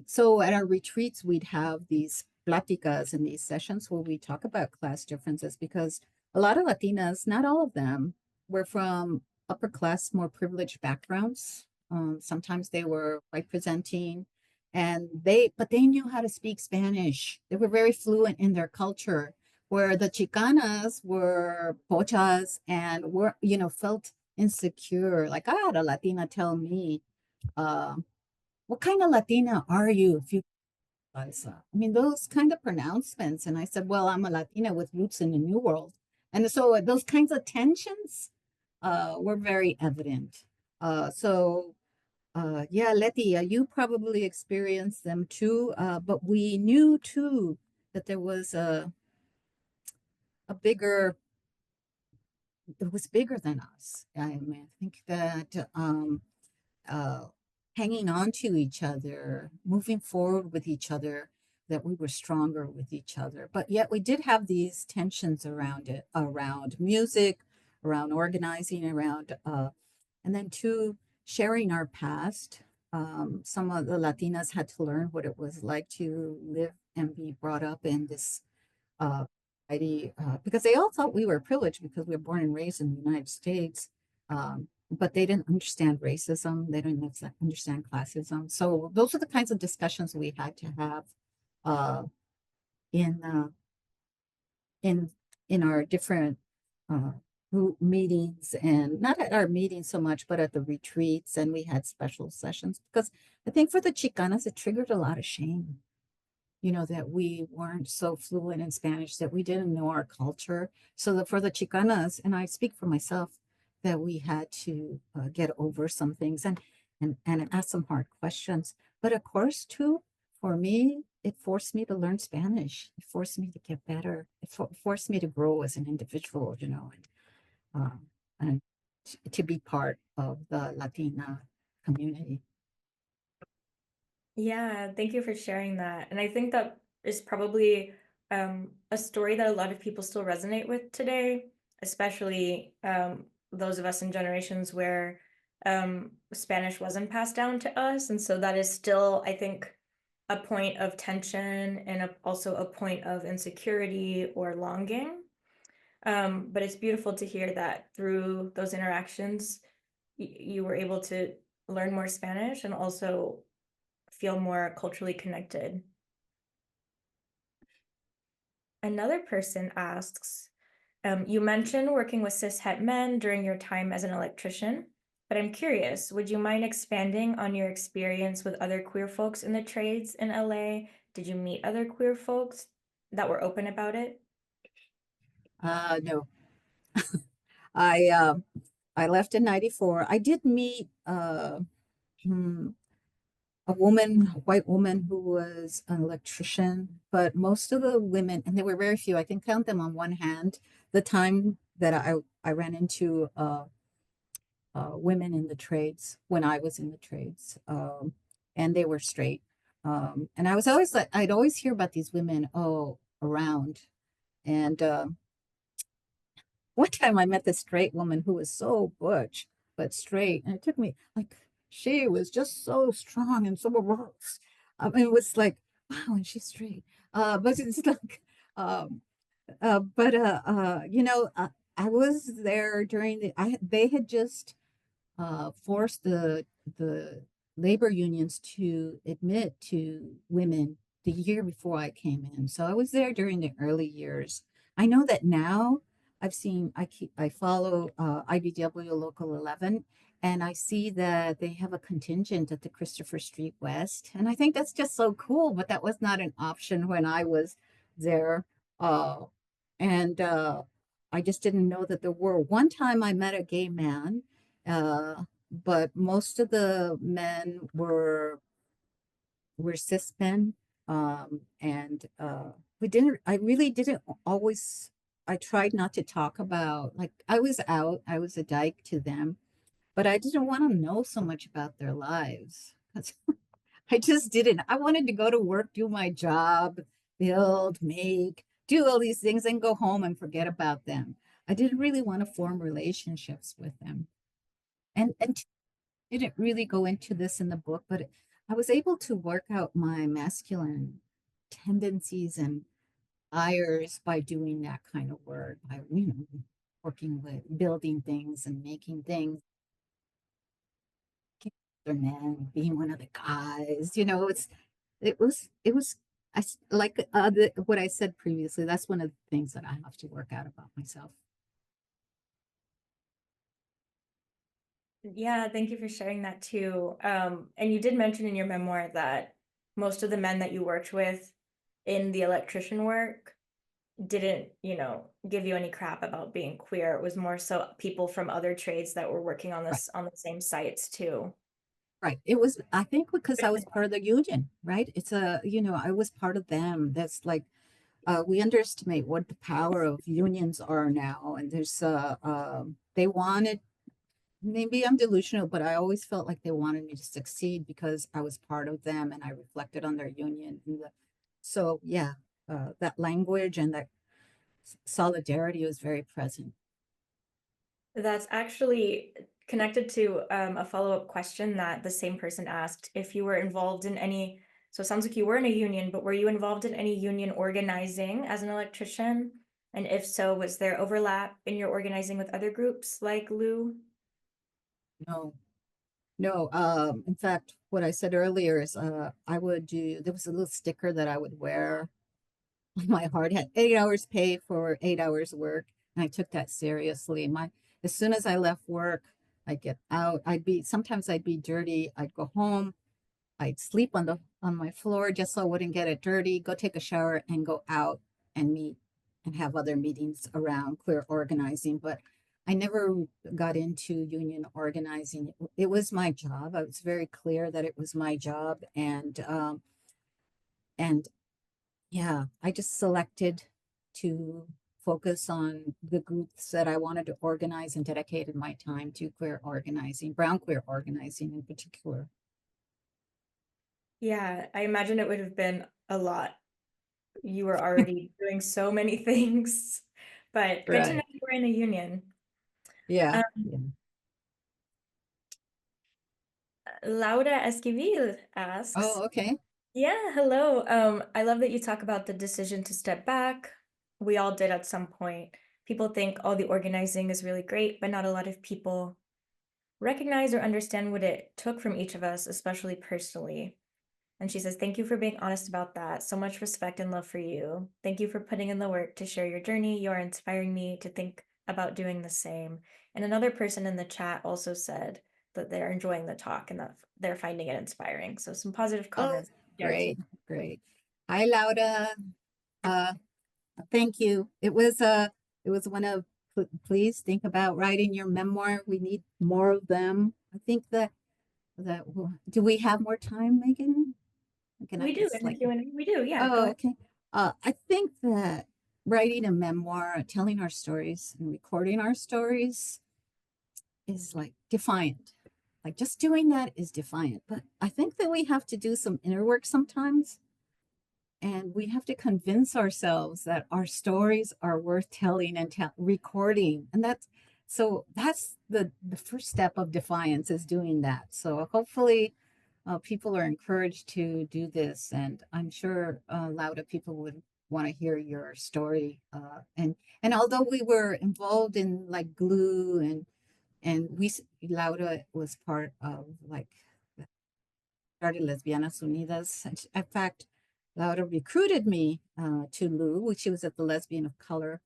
[SPEAKER 3] so at our retreats we'd have these pláticas and these sessions where we talk about class differences, because a lot of Latinas, not all of them, were from upper class, more privileged backgrounds. Sometimes they were white presenting, but they knew how to speak Spanish. They were very fluent in their culture, where the Chicanas were pochas and felt insecure. Like, I had a Latina tell me, uh, what kind of Latina are you if you salsa? I mean, those kind of pronouncements. And I said, well, I'm a Latina with roots in the New World. And so those kinds of tensions were very evident. Yeah, Letty, you probably experienced them too, but we knew too that there was a bigger, it was bigger than us. I mean, I think that uh, hanging on to each other, moving forward with each other, that we were stronger with each other. But yet we did have these tensions around it, around music, around organizing, and then too, sharing our past. Some of the Latinas had to learn what it was like to live and be brought up in this uh, society, because they all thought we were privileged because we were born and raised in the United States. But they didn't understand racism. They didn't understand classism. So those are the kinds of discussions we had to have uh, in in in our different uh, group meetings, and not at our meetings so much, but at the retreats. And we had special sessions, because I think for the Chicanas, it triggered a lot of shame, that we weren't so fluent in Spanish, that we didn't know our culture. So that for the Chicanas, and I speak for myself, that we had to get over some things and ask some hard questions. But of course, too, for me, it forced me to learn Spanish. It forced me to get better. It forced me to grow as an individual, and to be part of the Latina community.
[SPEAKER 2] Yeah, thank you for sharing that. And I think that is probably a story that a lot of people still resonate with today, especially those of us in generations where Spanish wasn't passed down to us. And so that is still, I think, a point of tension and also a point of insecurity or longing. But it's beautiful to hear that through those interactions, you were able to learn more Spanish and also feel more culturally connected. Another person asks, you mentioned working with cishet men during your time as an electrician, but I'm curious, would you mind expanding on your experience with other queer folks in the trades in LA? Did you meet other queer folks that were open about it?
[SPEAKER 3] No, I I left in '94. I did meet hmm, a woman, a white woman who was an electrician, but most of the women, and there were very few, I can count them on one hand, the time that I ran into women in the trades when I was in the trades, and they were straight. And I was always like, I'd always hear about these women, around. And one time I met this straight woman who was so butch, but straight. And it took me, like, she was just so strong and so rough. I mean, it was like, wow, and she's straight. But it's like, um, I was there during they had just forced the labor unions to admit to women the year before I came in. So I was there during the early years. I know that now I follow IBW Local 11, and I see that they have a contingent at the Christopher Street West, and I think that's just so cool. But that was not an option when I was there, and I just didn't know that there were. One time I met a gay man, but most of the men were cis men, and I really didn't always. I tried not to talk about, like, I was out, I was a dyke to them, but I didn't want to know so much about their lives. I just didn't. I wanted to go to work, do my job, build, make, do all these things, and go home and forget about them. I didn't really want to form relationships with them. And didn't really go into this in the book, but I was able to work out my masculine tendencies and desires by doing that kind of work, by, working with building things and making things, or men, being one of the guys, it was like what I said previously. That's one of the things that I have to work out about myself.
[SPEAKER 2] Yeah, thank you for sharing that too. And you did mention in your memoir that most of the men that you worked with in the electrician work didn't, give you any crap about being queer. It was more so people from other trades that were working on
[SPEAKER 3] Right.
[SPEAKER 2] this on the same sites too.
[SPEAKER 3] Right. It was, I think, because I was part of the union, right? I was part of them. That's like, we underestimate what the power of unions are now. And they wanted, maybe I'm delusional, but I always felt like they wanted me to succeed because I was part of them and I reflected on their union. So, yeah, that language and that solidarity was very present.
[SPEAKER 2] That's actually connected to a follow-up question that the same person asked. If you were involved in any, so it sounds like you were in a union, but were you involved in any union organizing as an electrician? And if so, was there overlap in your organizing with other groups like Lou?
[SPEAKER 3] No, no. In fact, what I said earlier is there was a little sticker that I would wear on my hard hat, 8 hours pay for 8 hours work. And I took that seriously. As soon as I left work, I'd get out. Sometimes I'd be dirty. I'd go home. I'd sleep on my floor just so I wouldn't get it dirty, go take a shower and go out and meet and have other meetings around queer organizing. But I never got into union organizing. It was my job. I was very clear that it was my job. And yeah, I just selected to focus on the groups that I wanted to organize and dedicated my time to queer organizing, brown queer organizing in particular.
[SPEAKER 2] Yeah, I imagine it would have been a lot. You were already doing so many things, but good to know
[SPEAKER 3] Right.
[SPEAKER 2] you were in a union.
[SPEAKER 3] Yeah.
[SPEAKER 2] Um,
[SPEAKER 3] Yeah.
[SPEAKER 2] Laura Esquivel asks,
[SPEAKER 3] Oh, okay.
[SPEAKER 2] yeah, hello. I love that you talk about the decision to step back. We all did at some point. People think, oh, the organizing is really great, but not a lot of people recognize or understand what it took from each of us, especially personally. And she says, thank you for being honest about that. So much respect and love for you. Thank you for putting in the work to share your journey. You are inspiring me to think about doing the same. And another person in the chat also said that they're enjoying the talk and that they're finding it inspiring. So some positive
[SPEAKER 3] Oh,
[SPEAKER 2] comments there too.
[SPEAKER 3] great. Hi, Laura. Uh, thank you. It was one of, please think about writing your memoir. We need more of them. I think that, do we have more time, Megan? Can I
[SPEAKER 2] We do
[SPEAKER 3] just
[SPEAKER 2] in the
[SPEAKER 3] like,
[SPEAKER 2] Q&A. We do, yeah, go
[SPEAKER 3] oh,
[SPEAKER 2] ahead.
[SPEAKER 3] okay. I think that writing a memoir, telling our stories and recording our stories is like defiant. Like just doing that is defiant. But I think that we have to do some inner work sometimes. And we have to convince ourselves that our stories are worth telling and recording. And that's the first step of defiance is doing that. So hopefully people are encouraged to do this. And I'm sure a lot of people would want to hear your story. And although we were involved in like glue and we Laura was part of like started Lesbianas Unidas. In fact, Laura recruited me to Lou, which she was at the Lesbian of Color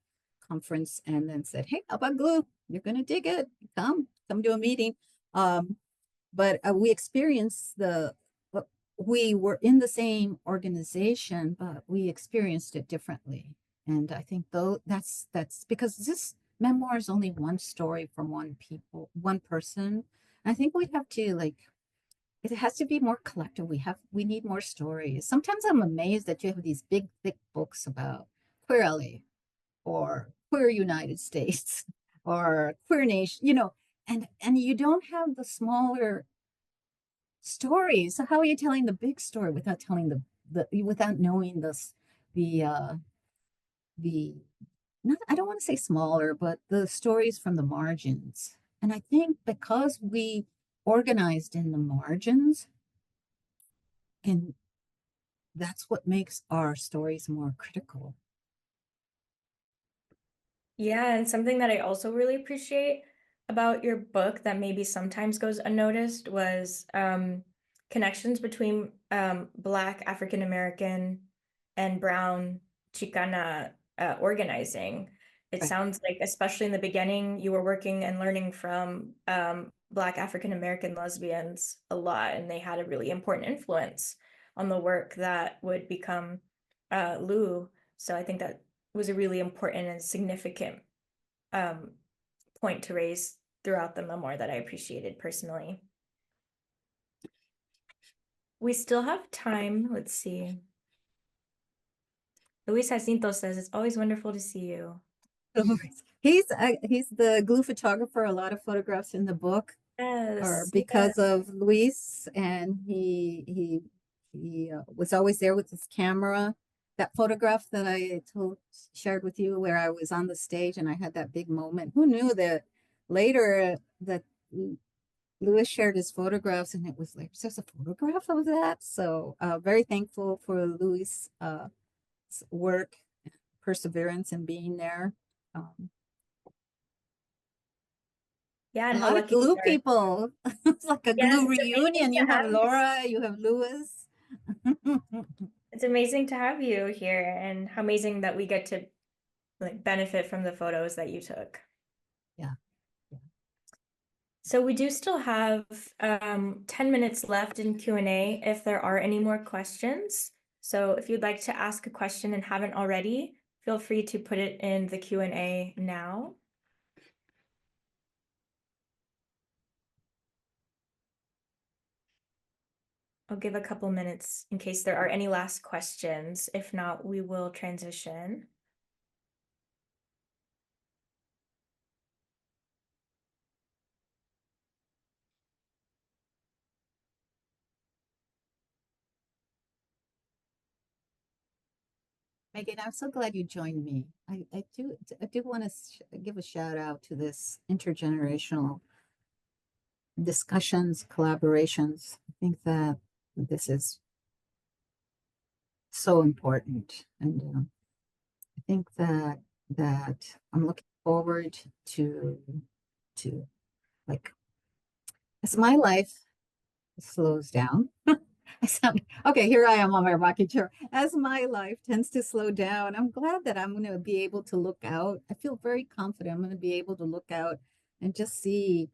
[SPEAKER 3] conference, and then said, "Hey, how about glue? You're gonna dig it. Come to a meeting." But we experienced we were in the same organization, but we experienced it differently. And I think though that's because this memoir is only one story from one person. I think we have to like it has to be more collective. We need more stories. Sometimes I'm amazed that you have these big, thick books about queer LA or queer United States or queer nation, and you don't have the smaller stories. So how are you telling the big story without telling without knowing the not I don't want to say smaller, but the stories from the margins. And I think because we organized in the margins, and that's what makes our stories more critical.
[SPEAKER 2] Yeah, and something that I also really appreciate about your book that maybe sometimes goes unnoticed was connections between Black African American and Brown Chicana organizing. It
[SPEAKER 3] Right.
[SPEAKER 2] sounds like, especially in the beginning, you were working and learning from Black African American lesbians a lot, and they had a really important influence on the work that would become Lou. So I think that was a really important and significant um, point to raise throughout the memoir that I appreciated personally. We still have time. Let's see. Luis Jacinto says, it's always wonderful to see you.
[SPEAKER 3] He's the glue photographer. A lot of photographs in the book are
[SPEAKER 2] Yes,
[SPEAKER 3] because of Luis, and he was always there with his camera. That photograph that I shared with you, where I was on the stage and I had that big moment. Who knew that later that Luis shared his photographs, and it was like there's a photograph of that. So very thankful for Luis' work, perseverance, and being there. Um,
[SPEAKER 2] Yeah,
[SPEAKER 3] a
[SPEAKER 2] and how
[SPEAKER 3] lot of
[SPEAKER 2] lucky we
[SPEAKER 3] glue
[SPEAKER 2] are.
[SPEAKER 3] people. It's like a
[SPEAKER 2] Yes,
[SPEAKER 3] glue
[SPEAKER 2] it's amazing
[SPEAKER 3] reunion.
[SPEAKER 2] to
[SPEAKER 3] You have
[SPEAKER 2] have you.
[SPEAKER 3] Laura, you have Lewis.
[SPEAKER 2] It's amazing to have you here, and how amazing that we get to like benefit from the photos that you took.
[SPEAKER 3] Yeah.
[SPEAKER 2] So we do still have 10 minutes left in Q&A if there are any more questions. So if you'd like to ask a question and haven't already, feel free to put it in the Q&A now. I'll give a couple minutes in case there are any last questions. If not, we will transition.
[SPEAKER 3] Megan, I'm so glad you joined me. I do want to give a shout out to this intergenerational discussions, collaborations. I think that this is so important, and I think that I'm looking forward to like as my life slows down. I sound okay. Here I am on my rocking chair. As my life tends to slow down, I'm glad that I'm going to be able to look out. I feel very confident. I'm going to be able to look out and just see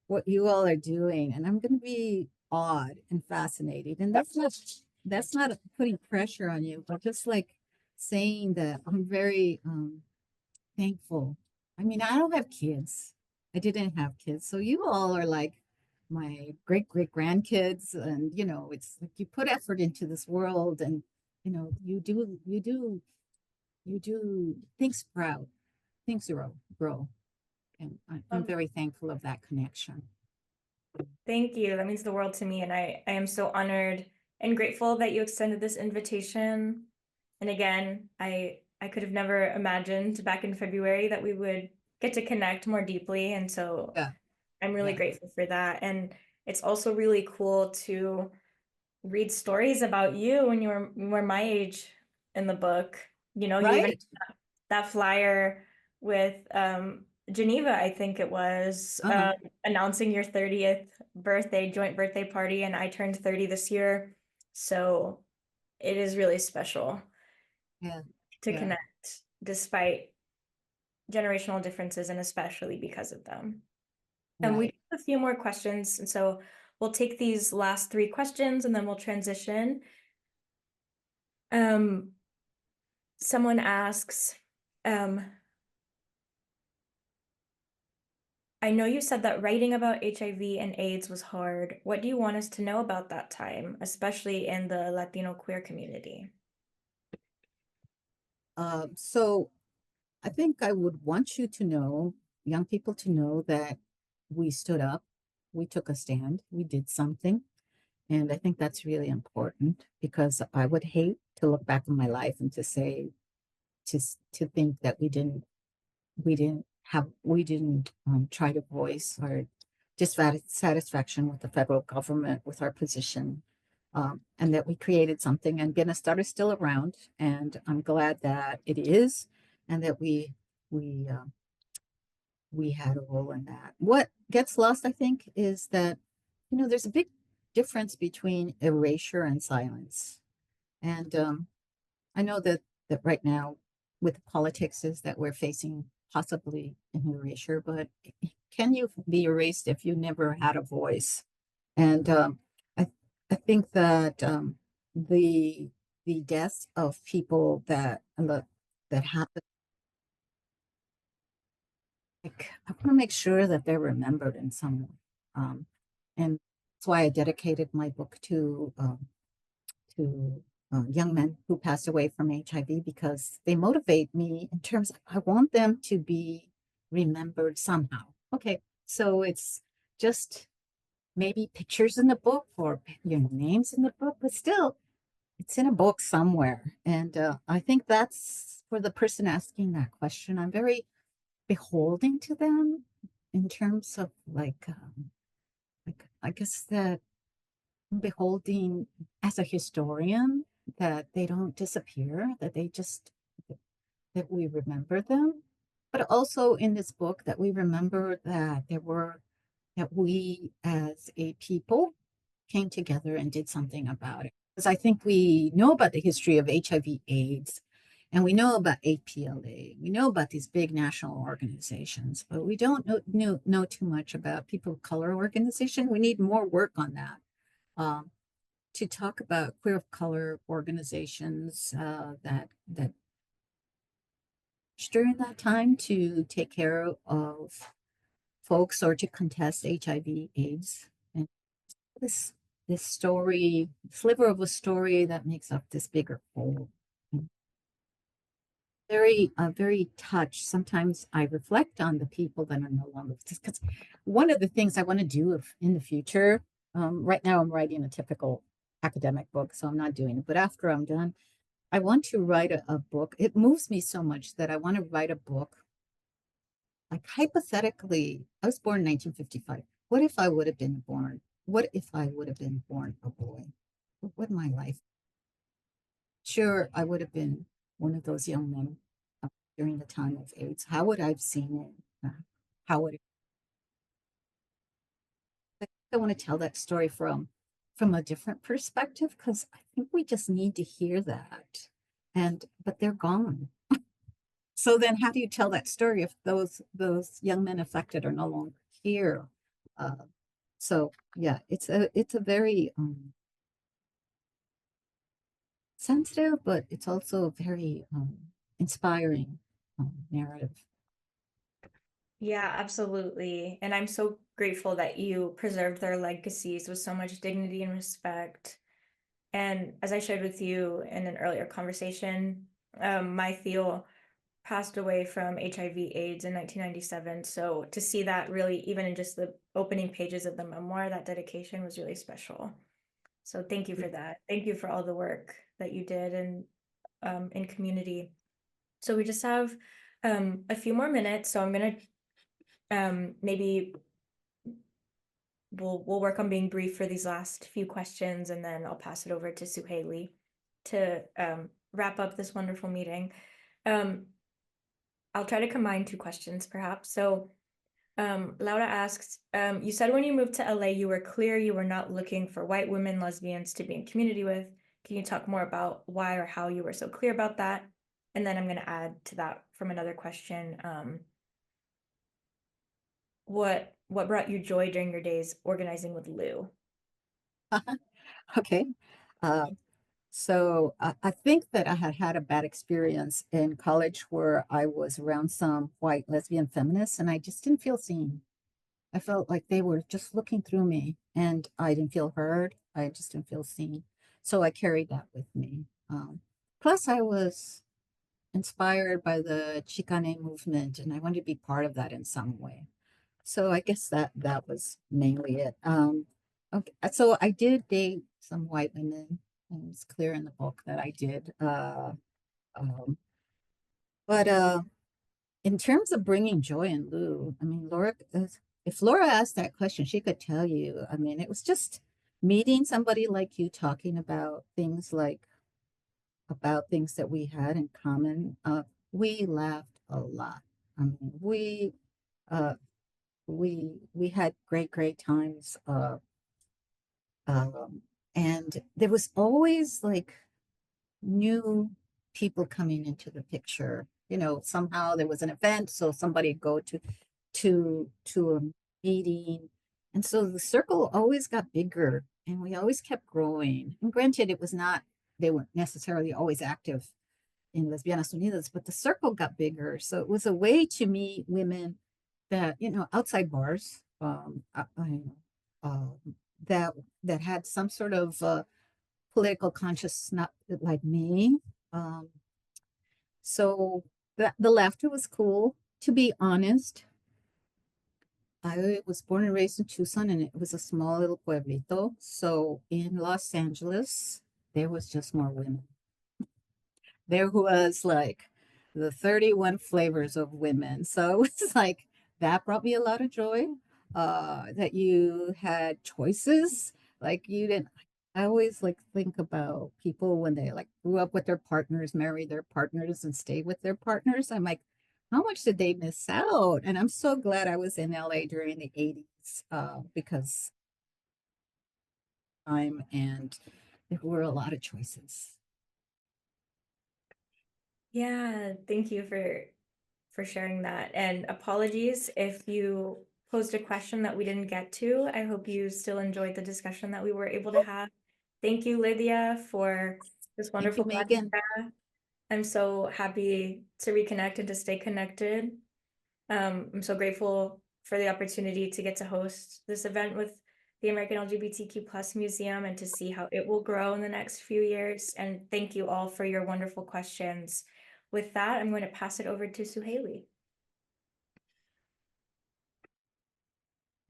[SPEAKER 3] what you all are doing, and I'm going to be awed and fascinated. And that's not putting pressure on you, but just like saying that I'm very thankful. I mean, I don't have kids. I didn't have kids. So you all are like my great grandkids. And, it's like you put effort into this world and, you do things sprout, things grow. And I'm very thankful of that connection.
[SPEAKER 2] Thank you. That means the world to me. And I am so honored and grateful that you extended this invitation. And again, I could have never imagined back in February that we would get to connect more deeply. And so
[SPEAKER 3] Yeah.
[SPEAKER 2] I'm really
[SPEAKER 3] Yeah.
[SPEAKER 2] grateful for that. And it's also really cool to read stories about you when you were my age in the book. You even
[SPEAKER 3] Right.
[SPEAKER 2] that flyer with Geneva, I think it was,
[SPEAKER 3] Uh-huh.
[SPEAKER 2] announcing your 30th joint birthday party, and I turned 30 this year. So it is really special
[SPEAKER 3] Yeah.
[SPEAKER 2] to
[SPEAKER 3] Yeah.
[SPEAKER 2] connect despite generational differences and especially because of them. And we
[SPEAKER 3] Right.
[SPEAKER 2] have a few more questions, and so we'll take these last three questions and then we'll transition. Someone asks, I know you said that writing about HIV and AIDS was hard. What do you want us to know about that time, especially in the Latino queer community?
[SPEAKER 3] So I think I would want you to know, young people to know that we stood up, we took a stand, we did something. And I think that's really important because I would hate to look back on my life and to say, to think that we didn't try to voice our dissatisfaction with the federal government, with our position, and that we created something. And Start is still around, and I'm glad that it is, and that we uh, we had a role in that. What gets lost, I think, is that there's a big difference between erasure and silence. And I know that right now, with the politics, is that we're facing possibly an erasure, but can you be erased if you never had a voice? And I I think that the deaths of people that happen, like, I want to make sure that they're remembered in some way. And that's why I dedicated my book to young men who passed away from HIV, because they motivate me in terms of I want them to be remembered somehow. Okay, so it's just maybe pictures in the book or names in the book, but still it's in a book somewhere. And I think that's for the person asking that question. I'm very beholden to them in terms of like I guess that beholding as a historian, that they don't disappear, that we remember them, but also in this book that we remember that we as a people came together and did something about it. Because I think we know about the history of HIV AIDS, and we know about APLA, we know about these big national organizations, but we don't know too much about people of color organization. We need more work on that. Um, to talk about queer of color organizations that during that time to take care of folks or to contest HIV/AIDS, and this this story, sliver of a story that makes up this bigger whole. Very touched. Sometimes I reflect on the people that are no longer, because one of the things I want to do in the future, right now I'm writing a typical academic book, so I'm not doing it. But after I'm done, I want to write a book. It moves me so much that I want to write a book. Like hypothetically, I was born in 1955. what if I would have been born? What if I would have been born a boy? What would my life? Sure, I would have been one of those young men during the time of AIDS. How would I have seen it? How would I want to tell that story from a different perspective because I think we just need to hear that. And but they're gone. So then how do you tell that story if those young men affected are no longer here? Uh, so yeah, it's a very sensitive, but it's also a very inspiring narrative.
[SPEAKER 2] Yeah, absolutely. And I'm so grateful that you preserved their legacies with so much dignity and respect. And as I shared with you in an earlier conversation, my Theo passed away from HIV/AIDS in 1997. So to see that really, even in just the opening pages of the memoir, that dedication was really special. So thank you for that. Thank you for all the work that you did in community. So we just have a few more minutes. So I'm gonna maybe we'll work on being brief for these last few questions, and then I'll pass it over to Suhaili to wrap up this wonderful meeting. I'll try to combine two questions perhaps. So Laura asks, you said when you moved to LA, you were clear you were not looking for white women lesbians to be in community with. Can you talk more about why or how you were so clear about that? And then I'm going to add to that from another question. What brought you joy during your days organizing with Lou?
[SPEAKER 3] Okay. Uh, so I think that I had had a bad experience in college where I was around some white lesbian feminists and I just didn't feel seen. I felt like they were just looking through me and I didn't feel heard. I just didn't feel seen. So I carried that with me. Plus, I was inspired by the Chicane movement and I wanted to be part of that in some way. So I guess that was mainly it. Okay, so I did date some white women, and it's clear in the book that I did. Um, but in terms of bringing joy in Lou, I mean, Laura, if Laura asked that question, she could tell you. I mean, it was just meeting somebody like you talking about things that we had in common. We laughed a lot. I mean, uh, we had great times. Um, and there was always like new people coming into the picture. You know, somehow there was an event, so somebody go to a meeting, and so the circle always got bigger, and we always kept growing. And granted, it was not they weren't necessarily always active in Lesbianas Unidas, but the circle got bigger, so it was a way to meet women that outside bars, uh, that had some sort of political conscious, not like me. Um, so the laughter was cool. To be honest, I was born and raised in Tucson, and it was a small little pueblito. So in Los Angeles, there was just more women. There was like the 31 flavors of women. So it's like that brought me a lot of joy. That you had choices. Like you didn't I always like think about people when they like grew up with their partners, married their partners, and stayed with their partners. I'm like, how much did they miss out? And I'm so glad I was in LA during the 80s, because and there were a lot of choices.
[SPEAKER 2] Yeah, thank you for sharing that. And apologies if you posed a question that we didn't get to. I hope you still enjoyed the discussion that we were able to have. Thank you, Lydia, for this
[SPEAKER 3] Thank you,
[SPEAKER 2] wonderful
[SPEAKER 3] Megan.
[SPEAKER 2] podcast. I'm so happy to reconnect and to stay connected. I'm so grateful for the opportunity to get to host this event with the American LGBTQ Plus Museum and to see how it will grow in the next few years. And thank you all for your wonderful questions. With that, I'm going to pass it over to Suhaili.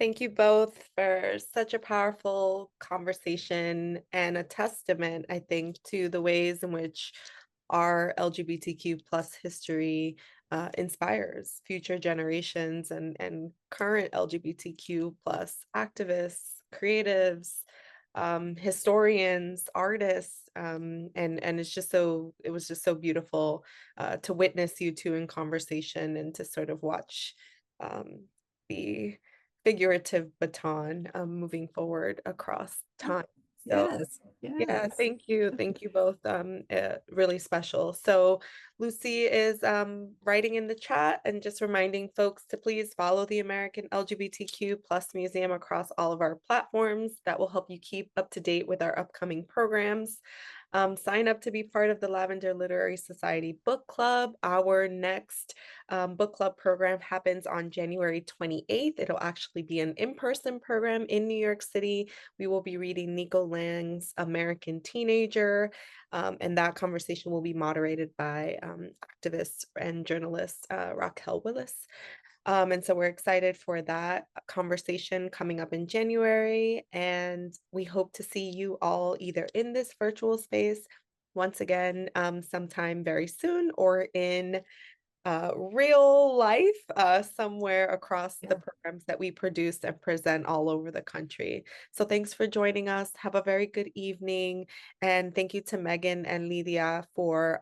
[SPEAKER 1] Thank you both for such a powerful conversation and a testament, I think, to the ways in which our LGBTQ plus history inspires future generations and current LGBTQ plus activists, creatives, historians, artists, and it was just so beautiful to witness you two in conversation and to sort of watch the figurative baton moving forward across time. So
[SPEAKER 3] Yes,
[SPEAKER 1] yeah,
[SPEAKER 3] yes.
[SPEAKER 1] thank you. Thank you both. Really special. So Lucy is writing in the chat and just reminding folks to please follow the American LGBTQ plus museum across all of our platforms. That will help you keep up to date with our upcoming programs. Sign up to be part of the Lavender Literary Society Book Club. Our next book club program happens on January 28th. It'll actually be an in-person program in New York City. We will be reading Nico Lang's American Teenager, and that conversation will be moderated by activist and journalist Raquel Willis. And so we're excited for that conversation coming up in January, and we hope to see you all either in this virtual space once again sometime very soon, or in real life somewhere across the programs that we produce and present all over the country. So thanks for joining us. Have a very good evening. And thank you to Meagan and Lydia for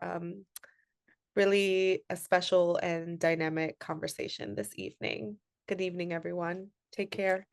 [SPEAKER 1] really a special and dynamic conversation this evening. Good evening, everyone. Take care.